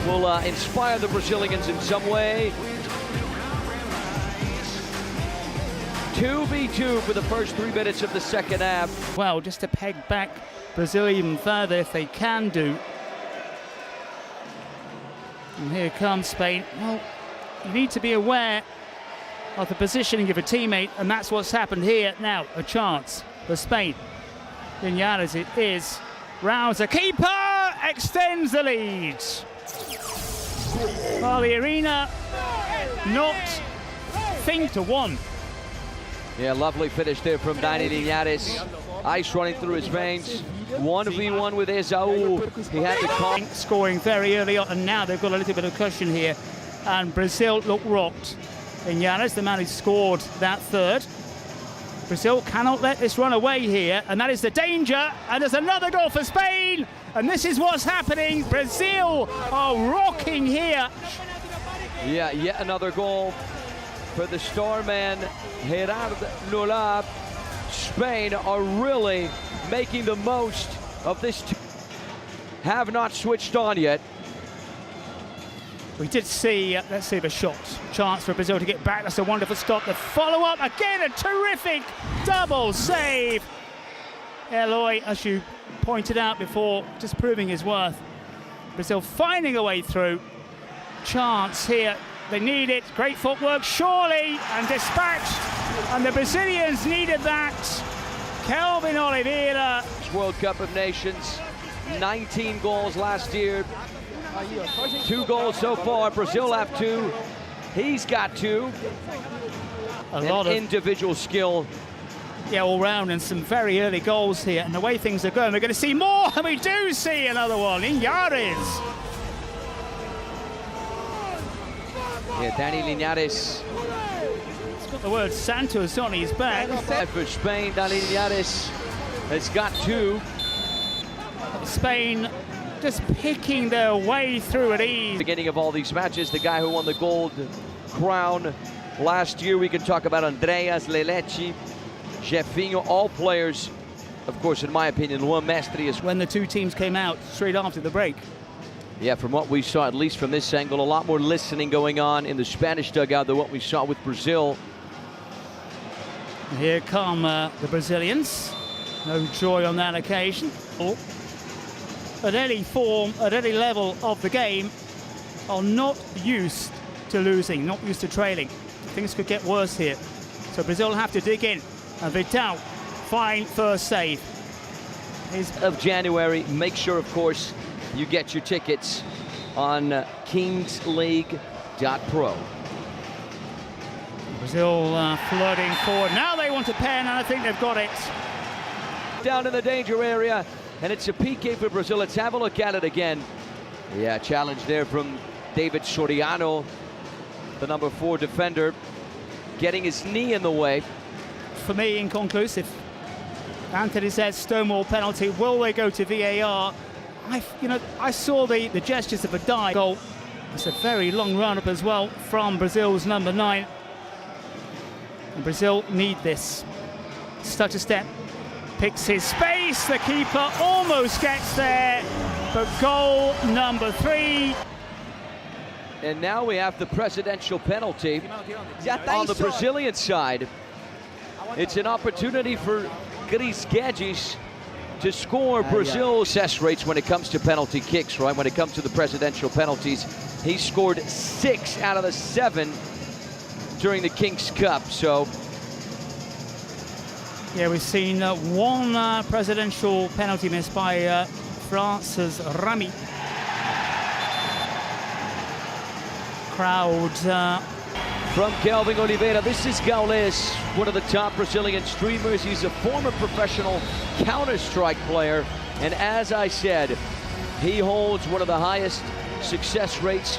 Will inspire the Brazilians in some way. 2v2 for the first 3 minutes of the second half. Well, just to peg back Brazil even further if they can do. And here comes Spain. Well, you need to be aware of the positioning of a teammate, and that's what's happened here. Now, a chance for Spain. Vinhares it is. Rounds the keeper, extends the lead. Well, the arena not think to 1. Yeah, lovely finish there from Dani Vinhares. Ice running through his veins. 1v1 with Esau. He had the call. Scoring very early on, and now they've got a little bit of cushion here. And Brazil look rocked. Vinhares, the man who scored that 3rd. Brazil cannot let this run away here, and that is the danger. And there's another goal for Spain. And this is what's happening. Brazil are rocking here. Yeah, yet another goal for the star man, Gerard Nola. Spain are really making the most of this. Have not switched on yet. We did see, let's see the shot. Chance for Brazil to get back. That's a wonderful stop. The follow-up, again, a terrific double save. Eloy, as you pointed out before, just proving his worth. Brazil finding a way through. Chance here. They need it. Great footwork, surely, and dispatched. And the Brazilians needed that. Kelvin Oliveira. World Cup of Nations, 19 goals last year. 2 goals so far. Brazil have 2. He's got 2. A lot of individual skill. Yeah, all round, and some very early goals here. And the way things are going, we're going to see more. And we do see another one. Iñárritu. Yeah, Dani Linares. He's got the word Santos on his back. For Spain, Dani Linares has got 2. Spain just picking their way through at ease. Beginning of all these matches, the guy who won the gold crown last year, we can talk about Andreas Lelechi, Jefinho, all players, of course, in my opinion, Luan Mestre is. When the two teams came out straight after the break. Yeah, from what we saw, at least from this angle, a lot more listening going on in the Spanish dugout than what we saw with Brazil. Here come the Brazilians. No joy on that occasion. Oh. At any form, at any level of the game, are not used to losing, not used to trailing. Things could get worse here. So Brazil have to dig in. And Vidal, fine first save. Of January, make sure, of course, you get your tickets on kingsleague.pro. Brazil flooding forward. Now they want a pen, and I think they've got it. Down in the danger area, and it's a PK for Brazil. Let's have a look at it again. Yeah, challenge there from David Soriano, the number 4 defender, getting his knee in the way. For me, inconclusive. Anthony says Stonewall penalty. Will they go to VAR? I saw the gestures of a dive goal. It's a very long run-up as well from Brazil's number 9. And Brazil need this. Stutter step, picks his space. The keeper almost gets there, but goal number 3. And now we have the presidential penalty on the Brazilian side. It's an opportunity for Chris Guedes to score. Brazil's success rates when it comes to penalty kicks, right? When it comes to the presidential penalties, he scored 6 out of the 7 during the King's Cup. So, yeah, we've seen one presidential penalty missed by France's Rami. Crowd. From Kelvin Oliveira, this is Gaules, one of the top Brazilian streamers. He's a former professional Counter-Strike player, and as I said, he holds one of the highest success rates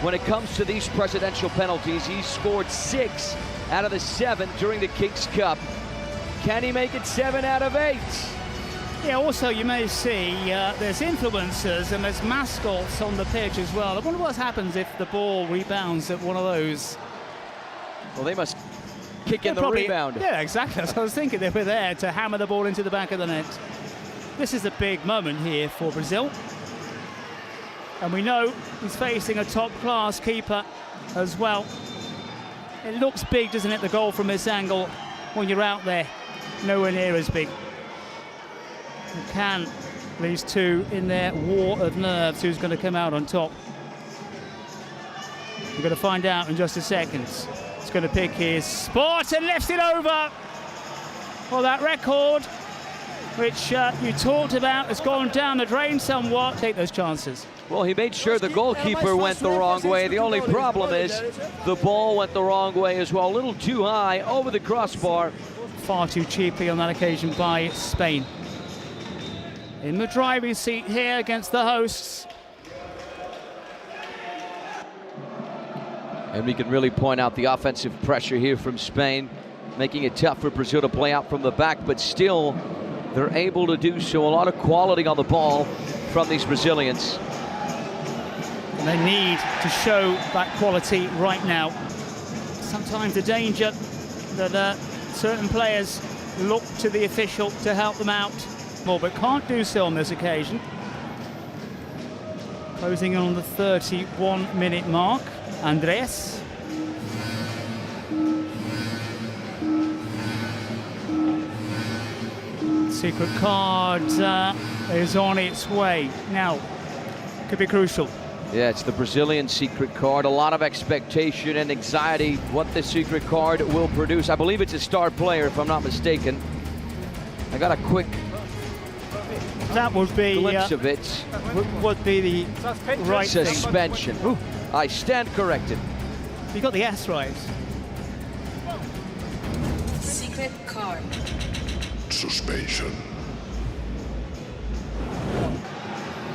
when it comes to these presidential penalties. He scored 6 out of the 7 during the King's Cup. Can he make it 7 out of 8? Yeah, also you may see there's influencers and there's mascots on the pitch as well. I wonder what happens if the ball rebounds at one of those. Well, they must kick in the rebound. Yeah, exactly. That's what I was thinking. They were there to hammer the ball into the back of the net. This is a big moment here for Brazil. And we know he's facing a top-class keeper as well. It looks big, doesn't it, the goal from this angle? When you're out there, nowhere near as big. Can these two in their war of nerves, who's going to come out on top? We're going to find out in just a second. He's going to pick his spot and lifts it over. Well, that record, which you talked about, has gone down the drain somewhat. Take those chances. Well, he made sure the goalkeeper went the wrong way. The only problem is the ball went the wrong way as well. A little too high over the crossbar. Far too cheaply on that occasion by Spain. In the driving seat here against the hosts. And we can really point out the offensive pressure here from Spain, making it tough for Brazil to play out from the back, but still they're able to do so. A lot of quality on the ball from these Brazilians. And they need to show that quality right now. Sometimes the danger that certain players look to the official to help them out, but can't do so on this occasion. Closing on the 31-minute mark. Andres. Secret card is on its way. Now, could be crucial. Yeah, it's the Brazilian secret card. A lot of expectation and anxiety what the secret card will produce. I believe it's a star player, if I'm not mistaken. I got a quick that would be glimpse of it. Would be the right suspension. Thing. I stand corrected. You got the S right. Secret card. Suspension.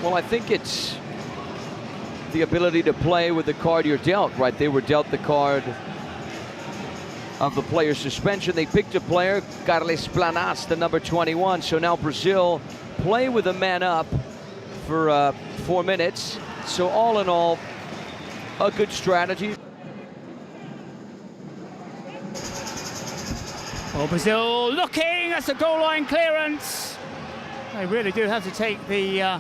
Well, I think it's the ability to play with the card you're dealt, right? They were dealt the card of the player's suspension. They picked a player, Carles Planas, the number 21. So now Brazil play with a man up for 4 minutes. So all in all, a good strategy. Well, Brazil looking, that's a goal line clearance. They really do have to take the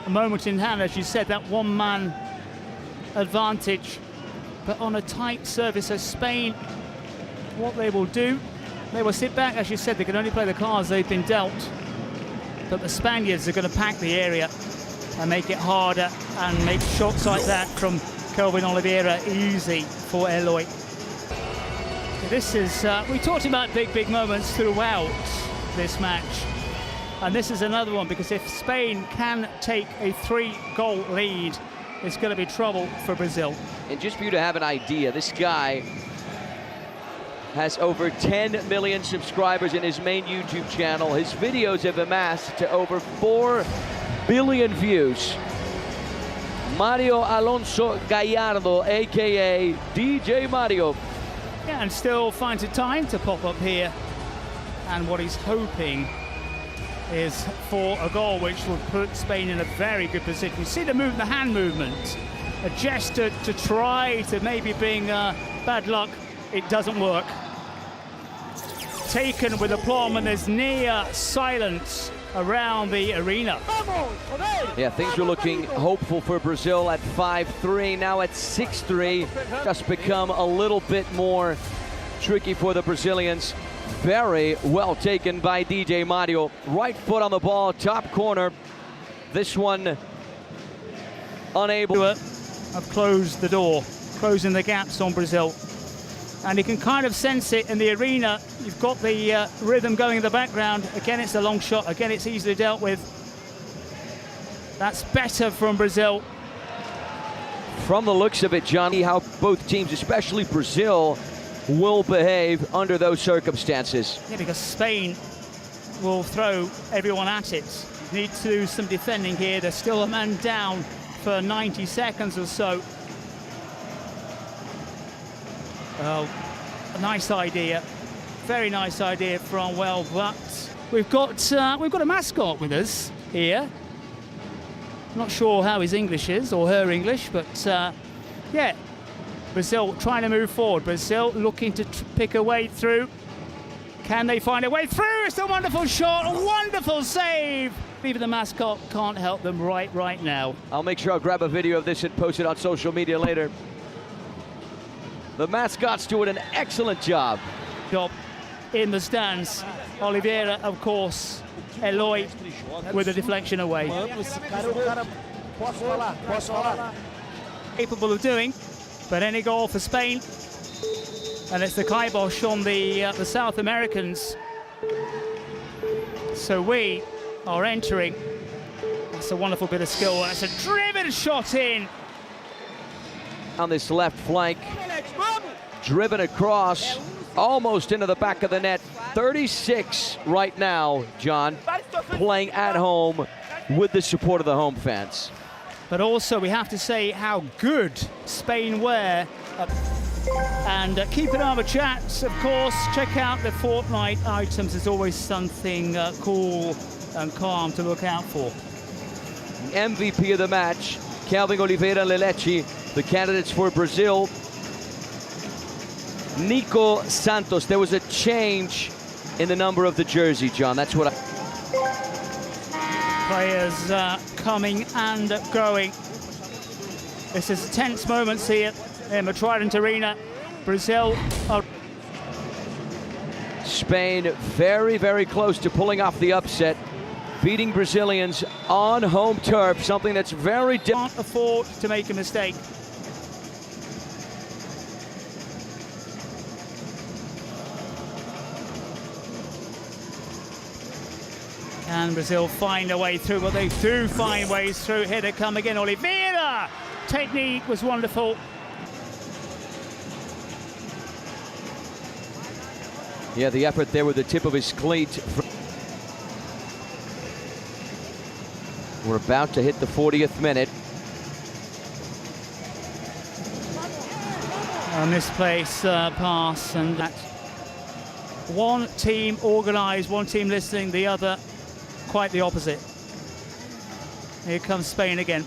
moment in hand, as you said, that one-man advantage. But on a tight surface, so Spain, what they will do, they will sit back, as you said, they can only play the cards they've been dealt. But the Spaniards are going to pack the area and make it harder and make shots like that from Kelvin Oliveira easy for Eloy. This is, we talked about big moments throughout this match. And this is another one, because if Spain can take a 3-goal lead, it's going to be trouble for Brazil. And just for you to have an idea, this guy has over 10 million subscribers in his main YouTube channel. His videos have amassed to over 4 billion views. Mario Alonso Gallardo, aka DJ Mario. Yeah, and still finds a time to pop up here. And what he's hoping is for a goal which will put Spain in a very good position. You see the hand movement, a gesture to try to maybe bring bad luck. It doesn't work. Taken with aplomb, and there's near silence around the arena. Yeah, things were looking hopeful for Brazil at 5-3. Now at 6-3, just become a little bit more tricky for the Brazilians. Very well taken by DJ Mario. Right foot on the ball, top corner. This one unable. Have closed the door, closing the gaps on Brazil. And you can kind of sense it in the arena. You've got the rhythm going in the background. Again, it's a long shot. Again, it's easily dealt with. That's better from Brazil. From the looks of it, Johnny, how both teams, especially Brazil, will behave under those circumstances. Yeah, because Spain will throw everyone at it. Need to do some defending here. There's still a man down for 90 seconds or so. Well, a nice idea, very nice idea from but we've got a mascot with us here. Not sure how his English is or her English, but yeah, Brazil trying to move forward. Brazil looking to pick a way through. Can they find a way through? It's a wonderful shot, a wonderful save. Even the mascot can't help them right now. I'll make sure I'll grab a video of this and post it on social media later. The mascot's doing an excellent job. In the stands. Oliveira, of course. Eloy with a deflection away. Capable of doing, but any goal for Spain. And it's the kibosh on the South Americans. So we are entering. That's a wonderful bit of skill. That's a driven shot in. On this left flank, driven across, almost into the back of the net. 36 right now, John, playing at home with the support of the home fans. But also we have to say how good Spain were. And keep an eye on the chats, of course. Check out the Fortnite items. There's always something cool and calm to look out for. MVP of the match, Kelvin Oliveira Lelechi. The candidates for Brazil, Nico Santos. There was a change in the number of the jersey, John. That's what Players coming and going. This is tense moments here in the Trident Arena. Brazil are... Spain very, very close to pulling off the upset, beating Brazilians on home turf, something that's very difficult. Can't afford to make a mistake. Can Brazil find a way through? Well, they do find ways through. Here they come again, Oliveira! Technique was wonderful. Yeah, the effort there with the tip of his cleat. We're about to hit the 40th minute. A misplaced pass, and that one team organised, one team listening, the other quite the opposite. Here comes Spain again.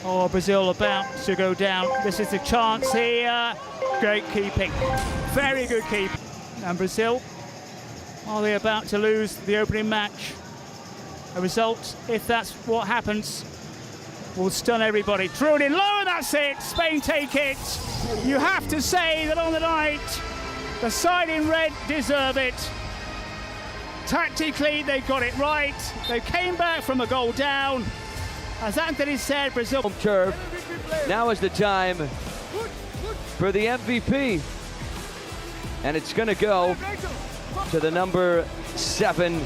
Oh, Brazil about to go down. This is the chance here. Great keeping. Very good keep. And Brazil, are they about to lose the opening match? A result, if that's what happens, will stun everybody. Throw it in low, that's it. Spain take it. You have to say that on the night, the side in red deserve it. Tactically, they got it right. They came back from a goal down. As Anthony said, Brazil... Turf. Now is the time for the MVP. And it's going to go to the number 7,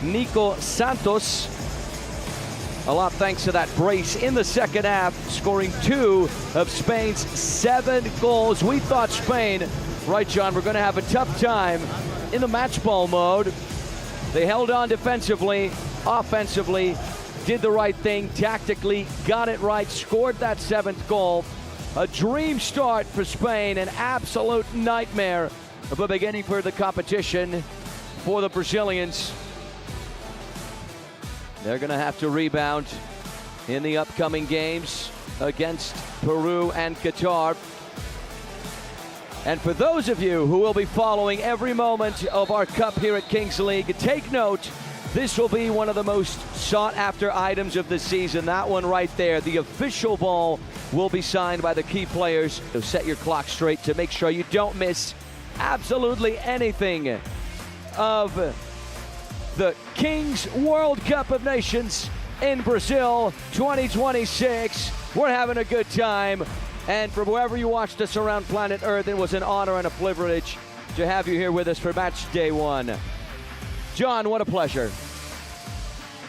Nico Santos. A lot thanks to that brace in the second half, scoring 2 of Spain's 7 goals. We thought Spain, right, John, we're going to have a tough time in the match ball mode. They held on defensively, offensively, did the right thing, tactically, got it right, scored that 7th goal. A dream start for Spain, an absolute nightmare of a beginning for the competition for the Brazilians. They're going to have to rebound in the upcoming games against Peru and Qatar. And for those of you who will be following every moment of our Cup here at Kings League, take note, this will be one of the most sought-after items of the season. That one right there, the official ball, will be signed by the key players. So set your clock straight to make sure you don't miss absolutely anything of the Kings World Cup of Nations in Brazil 2026. We're having a good time. And from wherever you watched us around planet Earth, it was an honor and a privilege to have you here with us for match day 1. John, what a pleasure.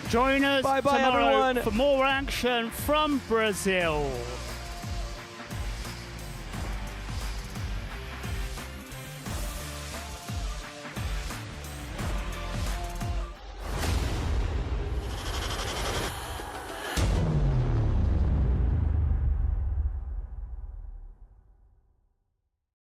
Join us Bye-bye, tomorrow everyone. for more action from Brazil.